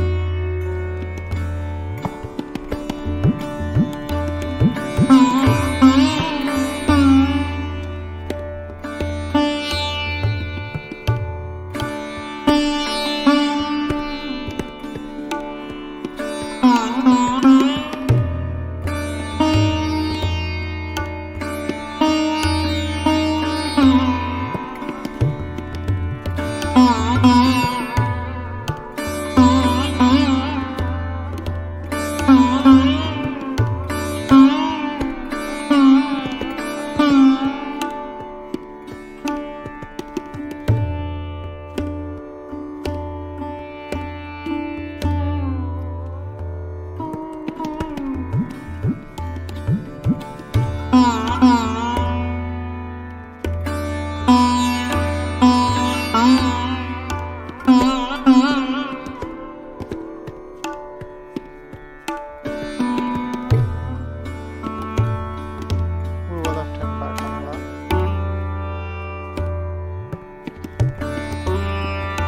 Move our left hand back on the lap.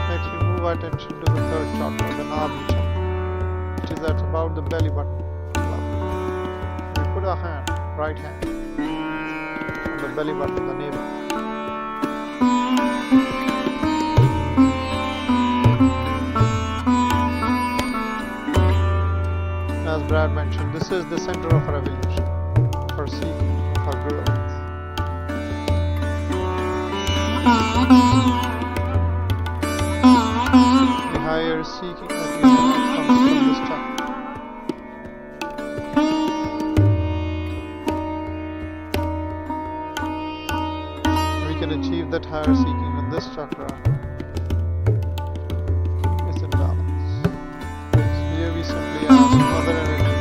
Next we move our attention to the third chakra, the Nabhi chakra, which is at about the belly button level. We put our hand, right hand, on the belly button, the navel. As Brad mentioned, this is the center of our evolution, for seeking, for growth. The higher seeking that we have comes from this chakra. We can achieve that higher seeking when this chakra is in balance. So here we simply ask Mother Energy,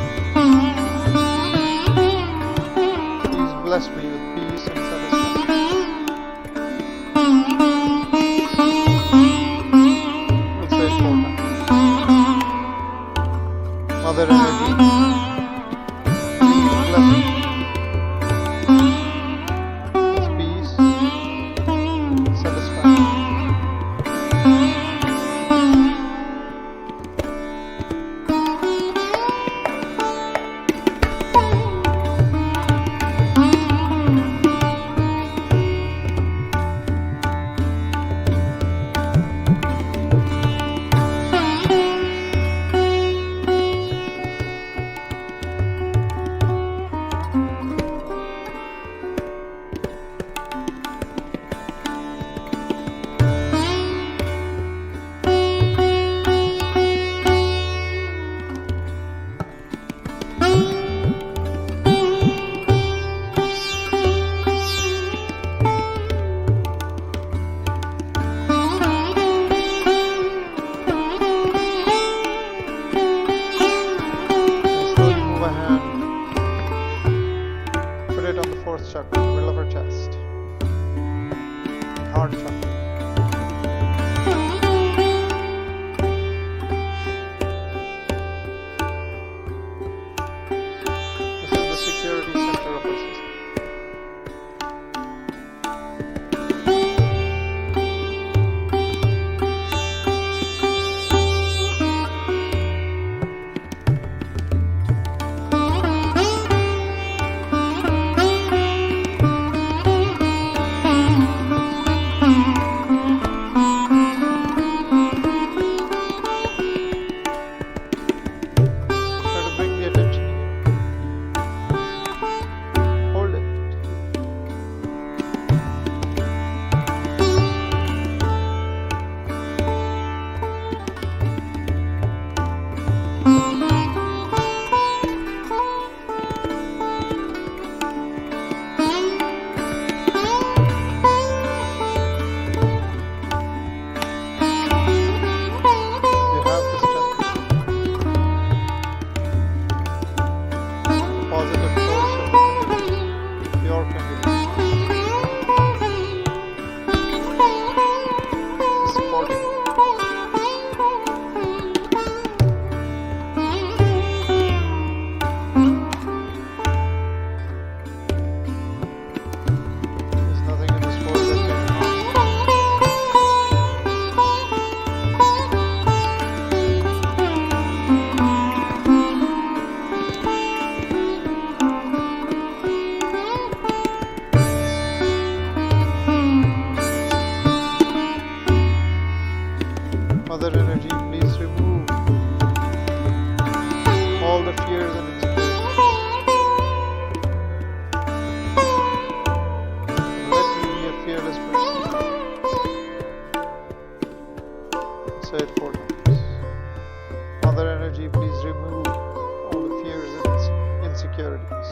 please bless me with peace and satisfaction. Let's say it 4 times. Mother Energy, please bless me with peace and satisfaction. heart chakra. This is the security center of our system. Try to bring the attention here. Hold it. You have the strength. The positive force of the community, your community, is supporting you. There's nothing in this world that can harm you. Mother energy, please remove all the fears and insecurities. Let me be a fearless person. Say it 4 times. Mother energy, please remove all the fears and insecurities.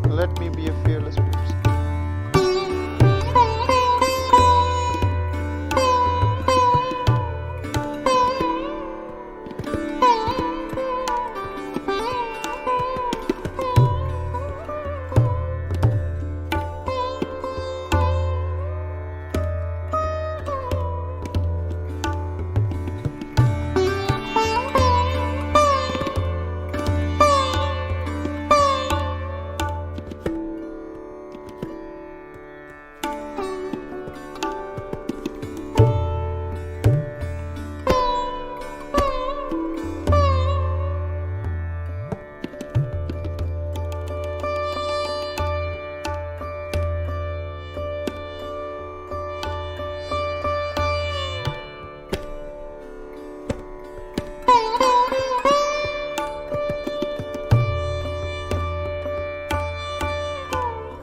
Let me be a fearless person.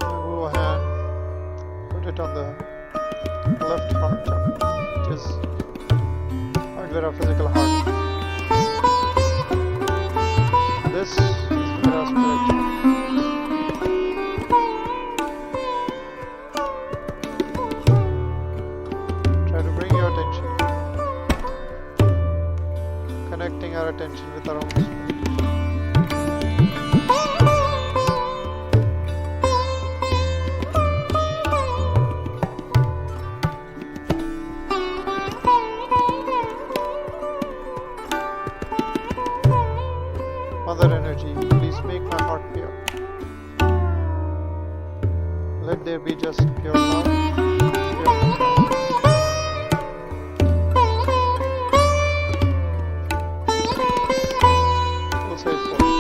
Remove a hand, put it on the left heart chakra, which is Vira physical heart. This is Vira spiritual. Try to bring your attention, connecting our attention with our own spirit. Mother energy, please make my heart pure. Let there be just pure love, pure compassion. We'll say it for you.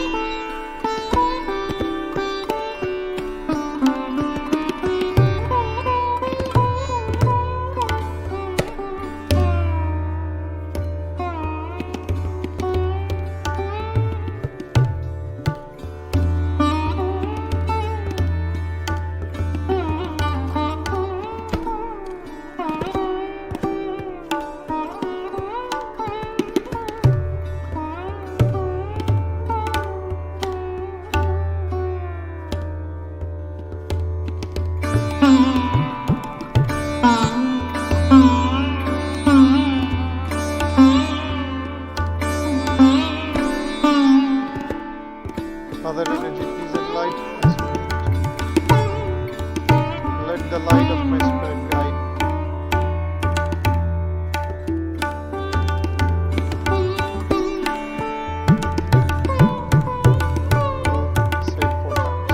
light of my spirit guide me. Say it 4 times.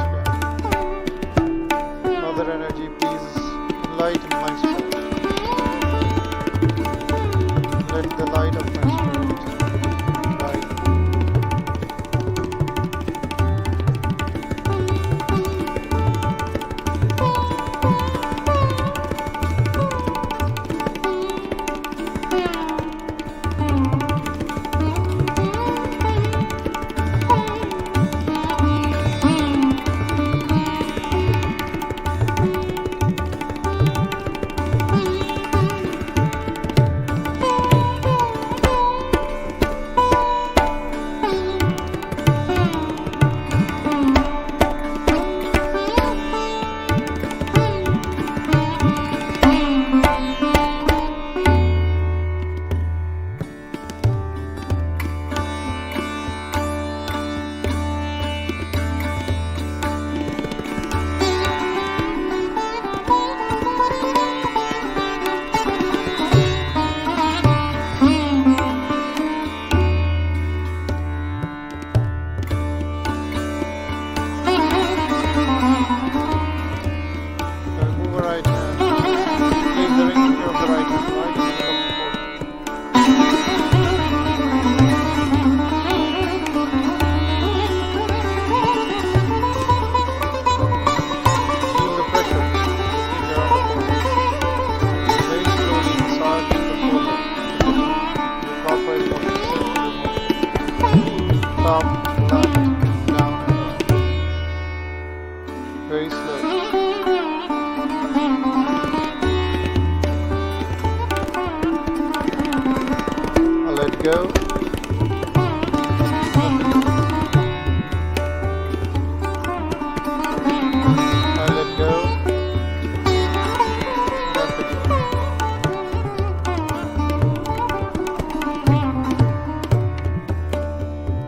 Yeah. Mother energy, please enlighten my spirit. Let the light of my spirit guide me. Move the right hand. Place the ring finger of the right hand right in the middle of the forehead. Feel the pressure of the finger on the forehead. Very slowly massage the forehead. Clockwise motion, circular motion. Top, left, down, and up. Very slowly. I let go. I let go. Let it go.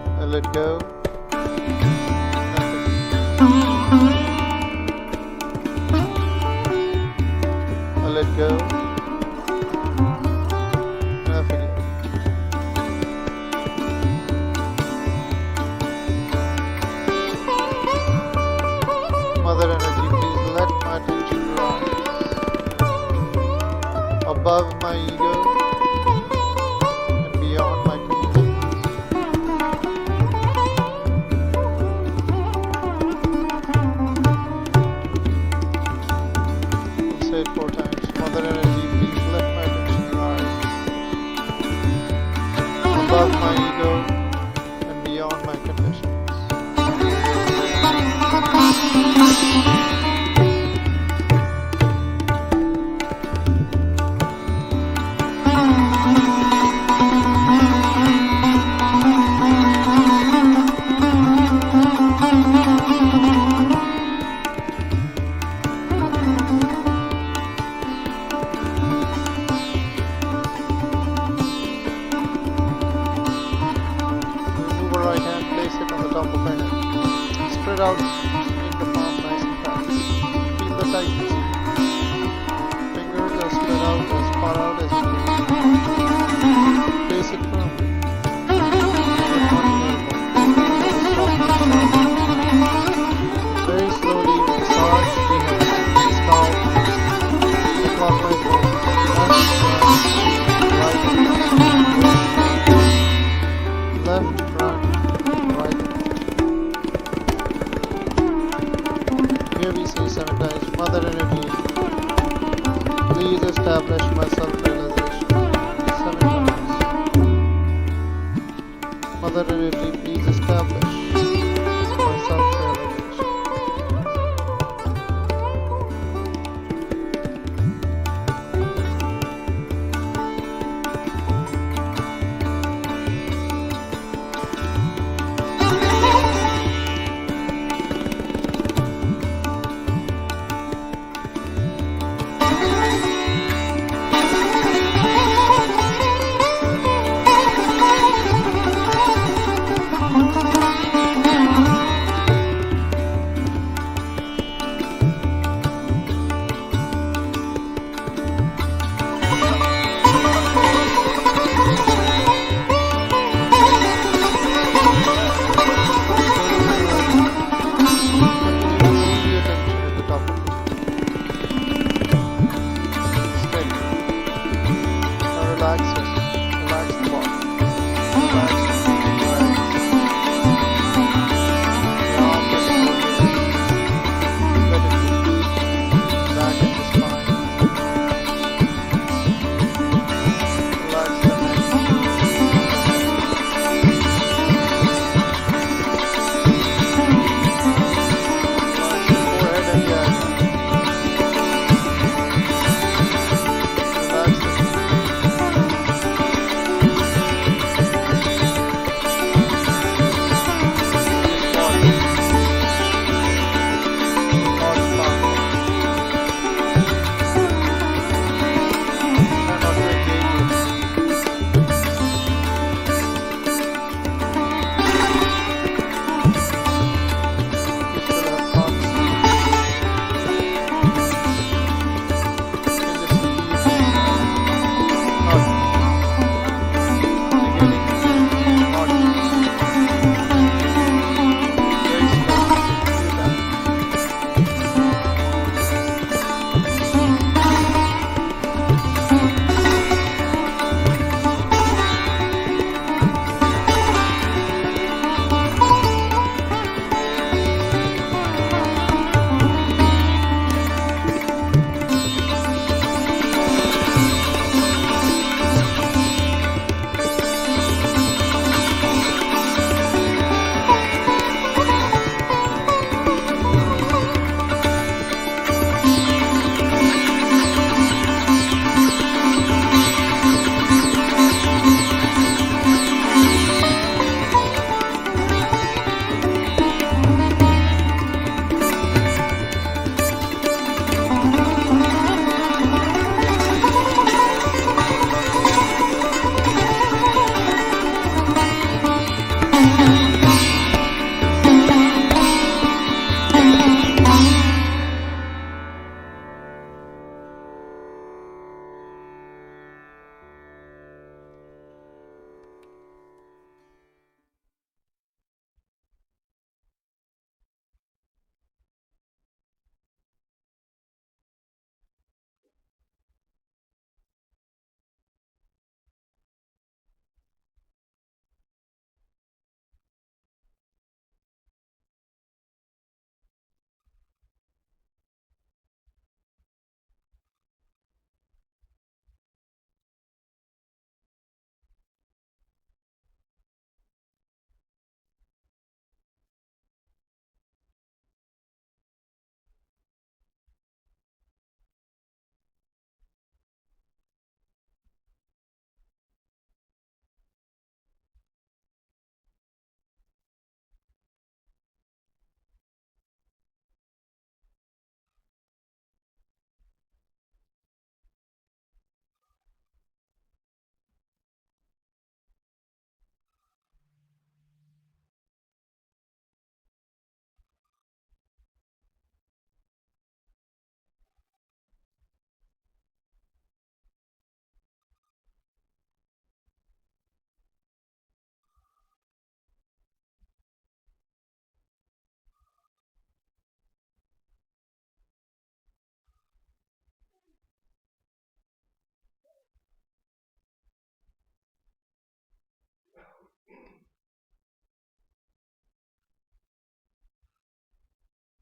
I let go. Let it go. I let go. Let it go. Mother energy, please let my attention rise above my ego and beyond my conditions. Say it 4 times. Mother energy, please let my attention rise above my ego and beyond my conditions. Move the right hand, place it on the top of my head. Spread out, make the palm nice and tight. Feel the tightness. Fingers are spread out as far out as you can. Place it firmly. Very slowly massage the head, scalp, the clockwise motion. Left, right, right. Here we say 7 times. Mother energy, please establish my self-realization. 7 times. Mother energy, please establish my self-realization.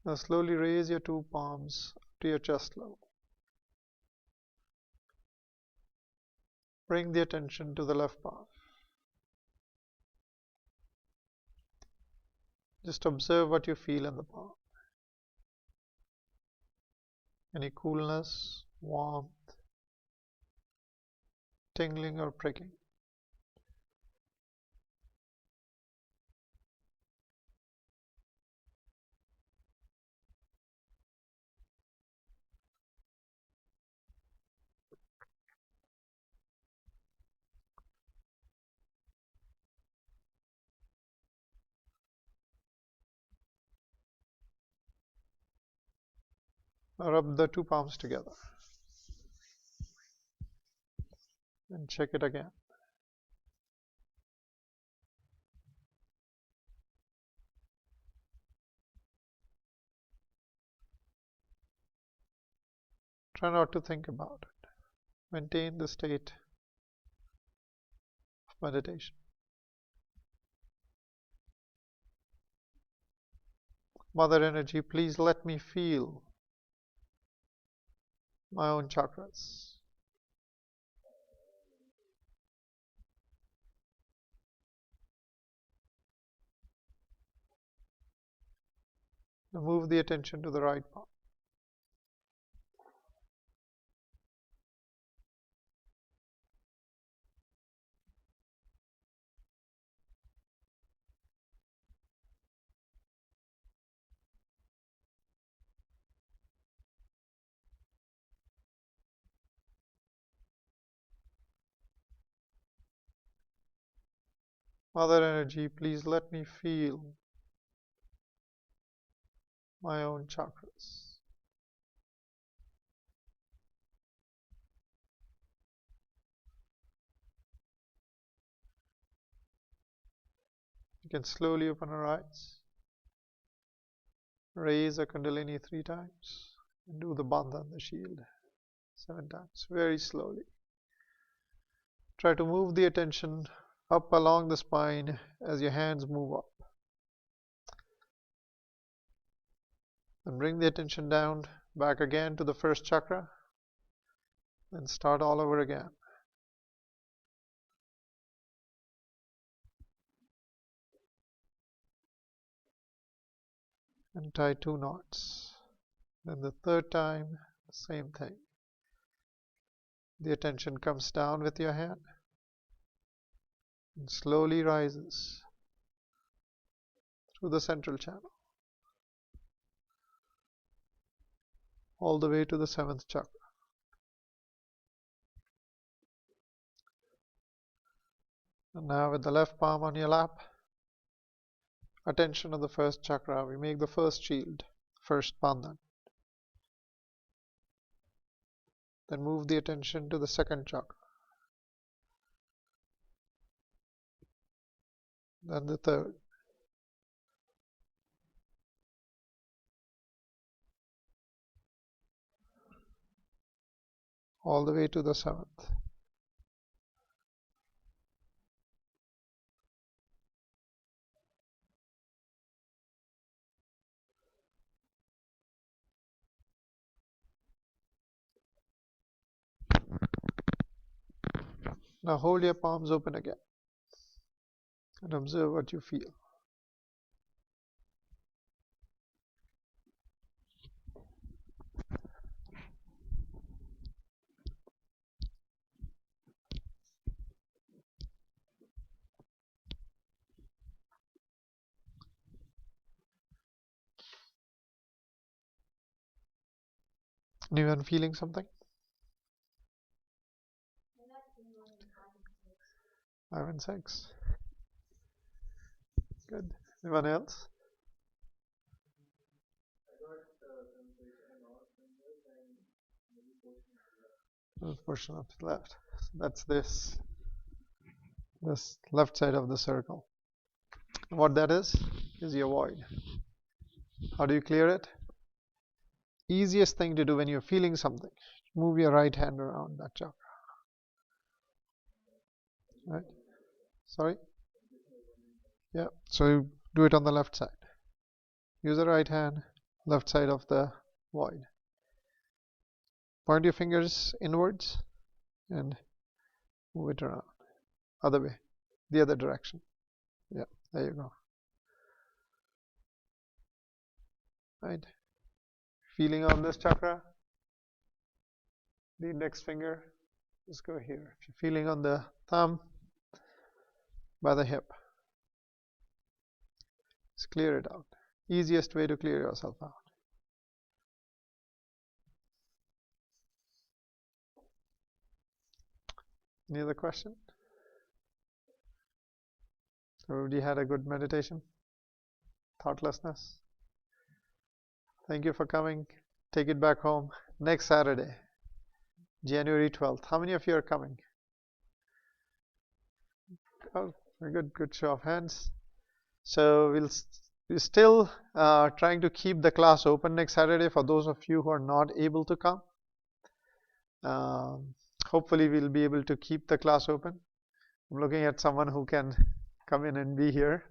Now slowly raise your two palms to your chest level. Bring the attention to the left palm. Just observe what you feel in the palm. Any coolness, warmth, tingling or pricking. Now rub the two palms together and check it again. Try not to think about it. Maintain the state of meditation. Mother Energy, please let me feel my own chakras. Now move the attention to the right palm. Mother Energy, please let me feel my own chakras. You can slowly open our eyes. Raise a Kundalini 3 times and do the Bandhan, the shield, 7 times, very slowly. Try to move the attention up along the spine as your hands move up. And bring the attention down, back again to the first chakra. Then start all over again. And tie 2 knots. Then the third time, the same thing. The attention comes down with your hand and slowly rises through the central channel all the way to the 7th chakra. And now with the left palm on your lap, attention on the first chakra, we make the first shield, first bandhan. Then move the attention to the second chakra. Then the third. All the way to the 7th. Now hold your palms open again and observe what you feel. Anyone feeling something? 5 and 6. Good. Anyone else? Portion of the left. So that's this left side of the circle. What that is your void. How do you clear it? Easiest thing to do when you're feeling something, move your right hand around that chakra. Right? Sorry? Yeah, so you do it on the left side. Use the right hand, left side of the void. Point your fingers inwards and move it around. Other way, the other direction. Yeah, there you go. Right. Feeling on this chakra, the index finger, just go here. If you're feeling on the thumb, by the hip, just clear it out. Easiest way to clear yourself out. Any other question? Everybody had a good meditation? Thoughtlessness? Thank you for coming. Take it back home. Next Saturday, January 12th. How many of you are coming? Oh, very good. Good show of hands. So we're still trying to keep the class open next Saturday for those of you who are not able to come. Hopefully we'll be able to keep the class open. I'm looking at someone who can come in and be here.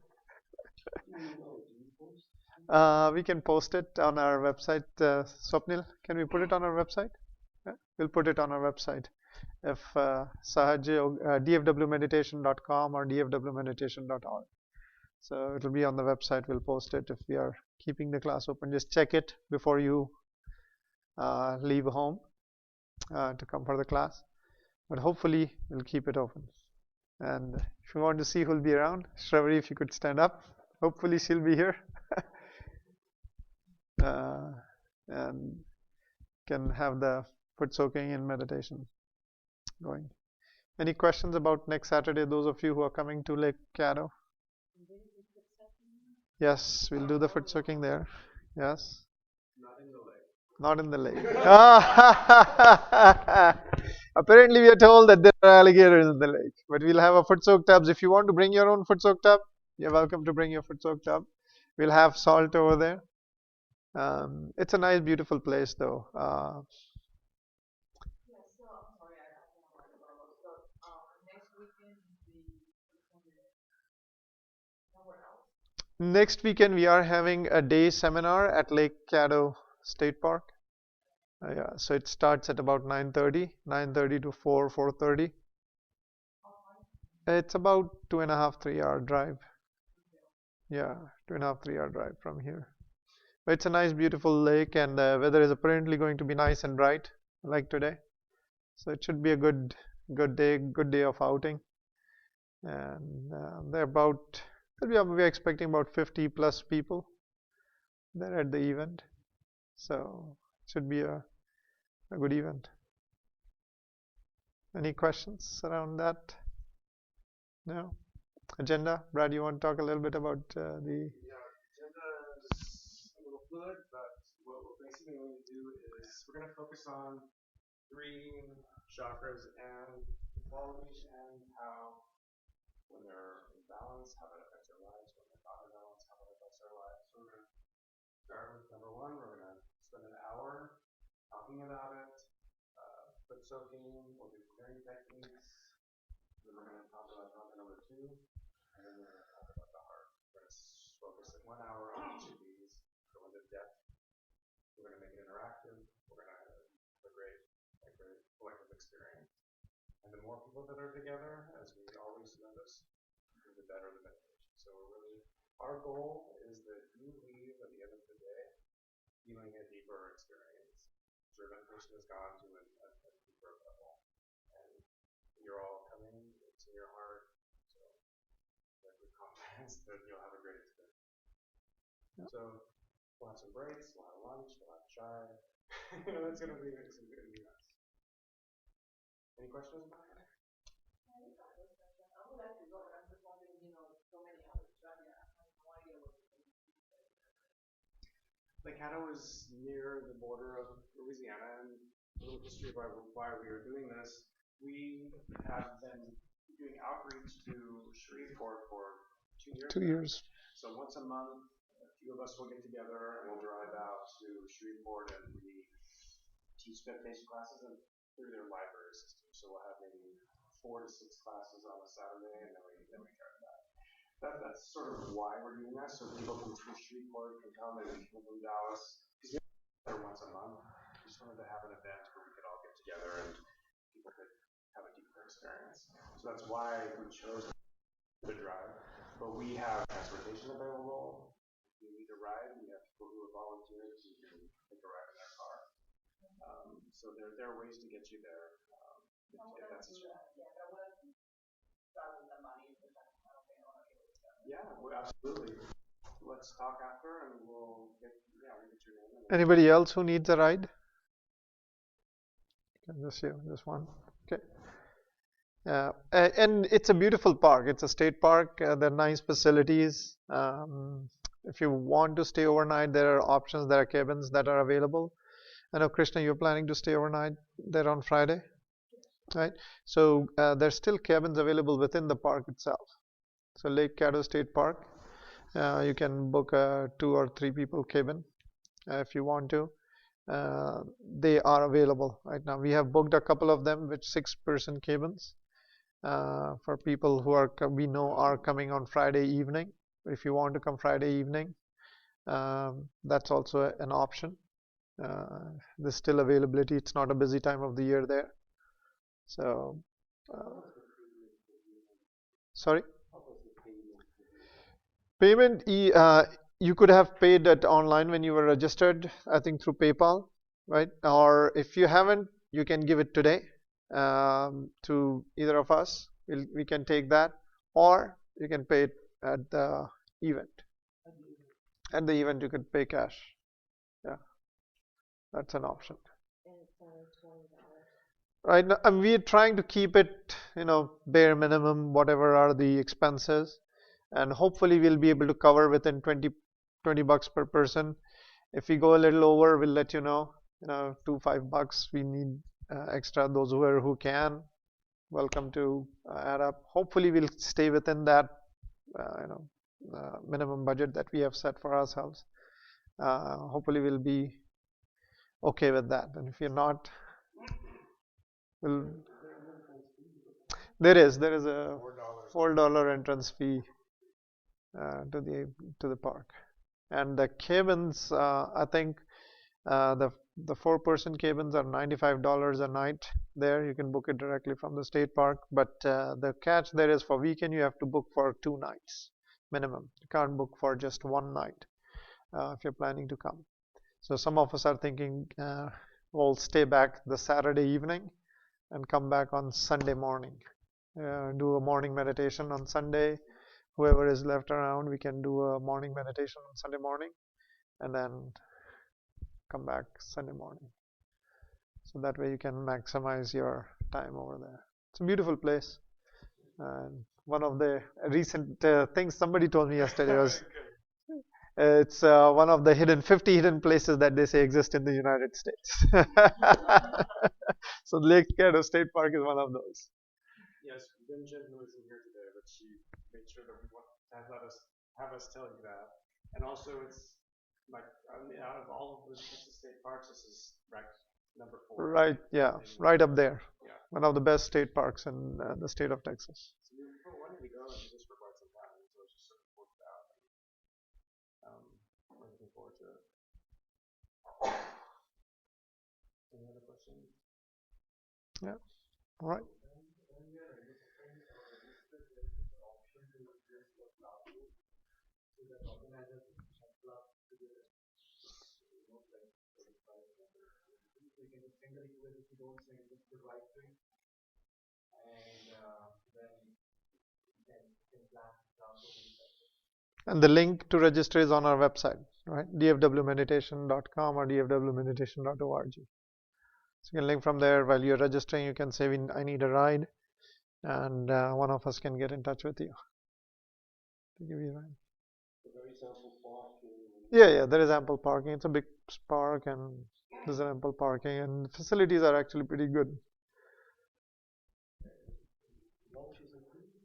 We can post it on our website. Swapnil, can we put it on our website? Yeah, we'll put it on our website. If Sahaja, dfwmeditation.com or dfwmeditation.org. So it'll be on the website. We'll post it if we are keeping the class open. Just check it before you leave home to come for the class. But hopefully we'll keep it open. And if you want to see who'll be around, Shravari, if you could stand up. Hopefully she'll be here. And can have the foot soaking and meditation going. Any questions about next Saturday, those of you who are coming to Lake Caddo? Yes, we'll do the foot soaking there. Yes. Not in the lake. Apparently we are told that there are alligators in the lake. But we'll have a foot soak tubs. If you want to bring your own foot soak tub, you're welcome to bring your foot soak tub. We'll have salt over there. It's a nice, beautiful place, though. Next weekend, we are having a day seminar at Lake Caddo State Park. Yeah, so it starts at about 9:30 to 4:30. It's about 2.5, 3 hour drive. Yeah, 2.5, 3 hour drive from here. But it's a nice, beautiful lake, and the weather is apparently going to be nice and bright, like today. So it should be a good day of outing. And we're expecting about 50 plus people there at the event. So it should be a good event. Any questions around that? No? Agenda? Brad, you want to talk a little bit about the... Yeah, agenda is a little fluid, but what we're basically going to do is we're going to focus on 3 chakras and the qualities and how, when they're in balance, how that affects our lives, when they're not in balance, how that affects our lives. So we're going to start with number 1. We're going to spend an hour talking about it, foot soaking, we'll do clearing techniques. Then we're going to talk about chakra number 2, and then we're going to talk about the heart. We're going to focus 1 hour on each of these, go into depth. We're going to make it interactive. We're going to have a great collective experience. And the more people that are together, as we always notice, the better the meditation. So our goal is that you leave at the end of the day feeling a deeper experience. Your meditation has gone to a deeper level. And you're all coming, it's in your heart, so you have good confidence that you'll have a great experience. Yep. So we'll have some breaks, we'll have lunch, we'll have chai. That's going to be nice. Any questions about that? I would like to go, but I'm just wondering, so many hours driving, I have no idea what you're going to do. Lake Caddo is near the border of Louisiana, and a little history of why we are doing this. We have been doing outreach to Shreveport for 2 years. 2 years. So once a month, a few of us will get together and we'll drive out to Shreveport, and we teach meditation classes through their library system. So we'll have maybe 4 to 6 classes on a Saturday, and then we drive back. That's sort of why we're doing that, so people from Shreveport can come, and people from Dallas or once a month. We just wanted to have an event where we could all get together and people could have a deeper experience. So that's why we chose the drive. But we have transportation available. If you need a ride, we have people who are volunteers who can take a ride in their car. So there are ways to get you there. If that's yeah, well, absolutely. Let's talk after, and we'll get your name. Anybody else who needs a ride? Just you, just one. Okay. And it's a beautiful park. It's a state park. There are nice facilities. If you want to stay overnight, there are options. There are cabins that are available. I know, Krishna, you're planning to stay overnight there on Friday, right? So there's still cabins available within the park itself. So Lake Caddo State Park, you can book a 2 or 3 people cabin if you want to. They are available right now. We have booked a couple of them with 6-person cabins for people who we know are coming on Friday evening. If you want to come Friday evening, that's also an option. There's still availability. It's not a busy time of the year there. So, sorry? Payment, you could have paid it online when you were registered, I think through PayPal, right? Or if you haven't, you can give it today to either of us. We can take that, or you can pay it at the event. At the event, you could pay cash. Yeah, that's an option. Right now, we're trying to keep it, bare minimum, whatever are the expenses, and hopefully we'll be able to cover within 20 bucks per person. If we go a little over, we'll let you know. $5 we need extra. Those who can, welcome to add up. Hopefully we'll stay within that minimum budget that we have set for ourselves. Hopefully we'll be okay with that. And if you're not, there is a $4 entrance fee to the park, and the cabins, I think the 4-person cabins are $95 a night. There you can book it directly from the state park, but the catch there is for weekend you have to book for 2 nights minimum. You can't book for just 1 night if you're planning to come. So some of us are thinking we'll stay back the Saturday evening and come back on Sunday morning. Do a morning meditation on Sunday. Whoever is left around, we can do a morning meditation on Sunday morning and then come back Sunday morning. So that way you can maximize your time over there. It's a beautiful place. And one of the recent things somebody told me yesterday was it's one of the 50 hidden places that they say exist in the United States. So Lake Caddo State Park is one of those. Yes, Gunjan, who isn't here today, but she made sure that we have us tell you that. And also, it's like out of all of the state parks, this is ranked number 4. Right, yeah, right up there. Yeah. One of the best state parks in the state of Texas. So we were wanting to go and do this for quite some time, so it's just sort of worked out. We're looking forward to it. Any other questions? Yeah. All right. And the link to register is on our website, right? dfwmeditation.com or dfwmeditation.org. So you can link from there. While you're registering, you can say, I need a ride, and one of us can get in touch with you to give you a ride. Yeah, there is ample parking. It's a big park, and there's ample parking, and facilities are actually pretty good.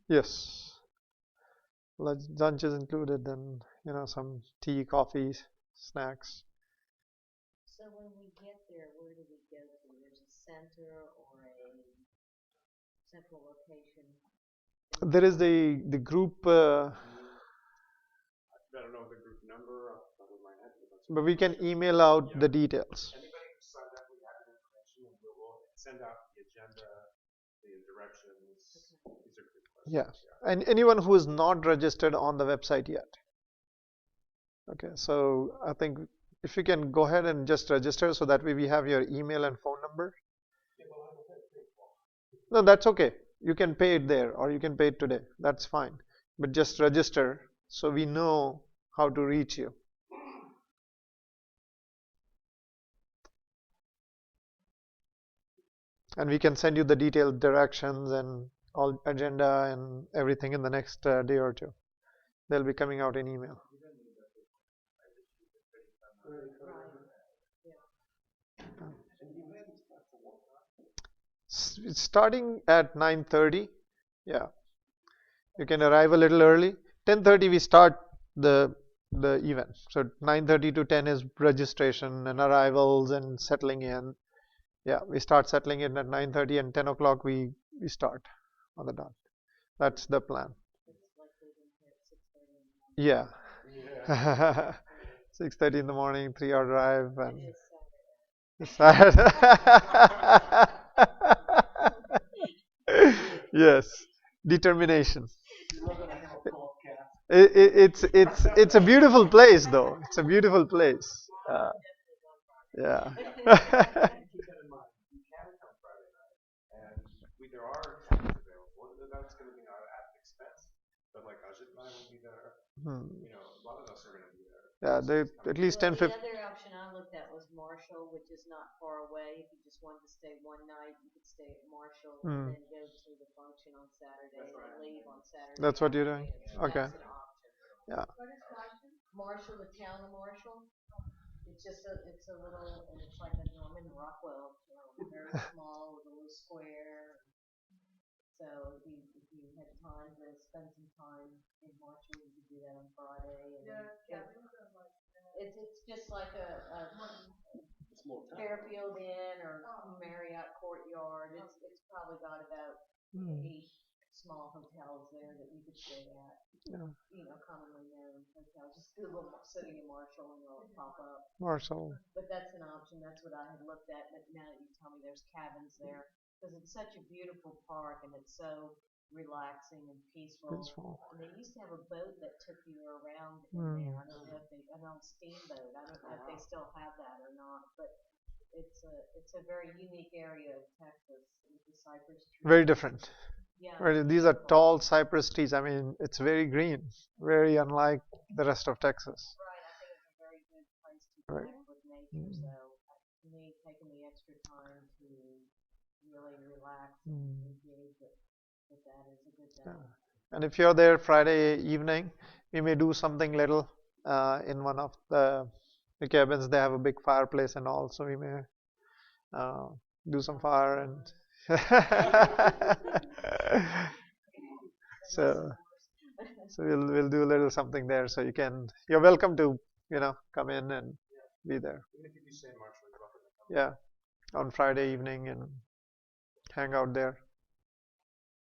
Yes. Lunch is included, and some tea, coffee, snacks. So when we get there, where do we go to? There's a center or a central location? There is the group. I don't know the group number off the top of my head, but but we can email out the details. Anybody who signed up, we have the information, and we'll send out the agenda, the directions. These are good questions. Yeah, and anyone who is not registered on the website yet. Okay, so I think if you can go ahead and just register, so that way we have your email and phone number. No, that's okay. You can pay it there, or you can pay it today. That's fine. But just register so we know how to reach you. And we can send you the detailed directions and all agenda and everything in the next day or two. They'll be coming out in email. It's starting at 9:30. Yeah, you can arrive a little early. 10:30 we start the event. So 9:30 to 10 is registration and arrivals and settling in. Yeah, we start settling in at 9:30, and 10 o'clock we start on the dot. That's the plan. Yeah. 6:30 in the morning, 3-hour drive, and yes, determination. It's a beautiful place, though. It's a beautiful place. Yeah. Keep that in mind. You can come Friday night, and there are tickets available. That's going to be not at an expense, but like Ajit and I will be there. You know, a lot of us are going to be there. Yeah, they at least 10, The 15. other option I looked at was Marshall, which is not far away. If you just wanted to stay one night, you could stay at Marshall and then go to the function on Saturday and leave on Saturday. That's what you're doing? afternoon. Okay. That's an option. Yeah. Marshall, the town of Marshall. It's just it's a little, it's like a Norman Rockwell town, very small with a little square. So if you had time to spend some time in Marshall, you could do that on Friday. And it's just like a Fairfield Inn or Marriott Courtyard. It's probably got about 8 small hotels there that you could stay at. Yeah. You know, commonly known hotels. Just Google sitting in Marshall and it'll pop up. Marshall. But that's an option. That's what I had looked at. But now that you tell me there's cabins there, because it's such a beautiful park and it's so relaxing and peaceful. And they used to have a boat that took you around in there. I don't know if an old steamboat. I don't know if they still have that or not. But it's a very unique area of Texas with the cypress trees. Very different. Yeah. Right, these are tall cypress trees. I mean, it's very green, very unlike the rest of Texas. Right. I think it's a very good place to connect with nature. So to me, taking the extra time to really relax and engage with that is a good thing. Yeah. And if you're there Friday evening, we may do something little in one of the cabins. They have a big fireplace and all, so we may do some fire and so we'll do a little something there. So you're welcome to come in and be there. Even if you do stay in Marshall, you're welcome to come. Yeah, on Friday evening and hang out there.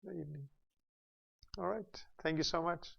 The evening. All right. Thank you so much.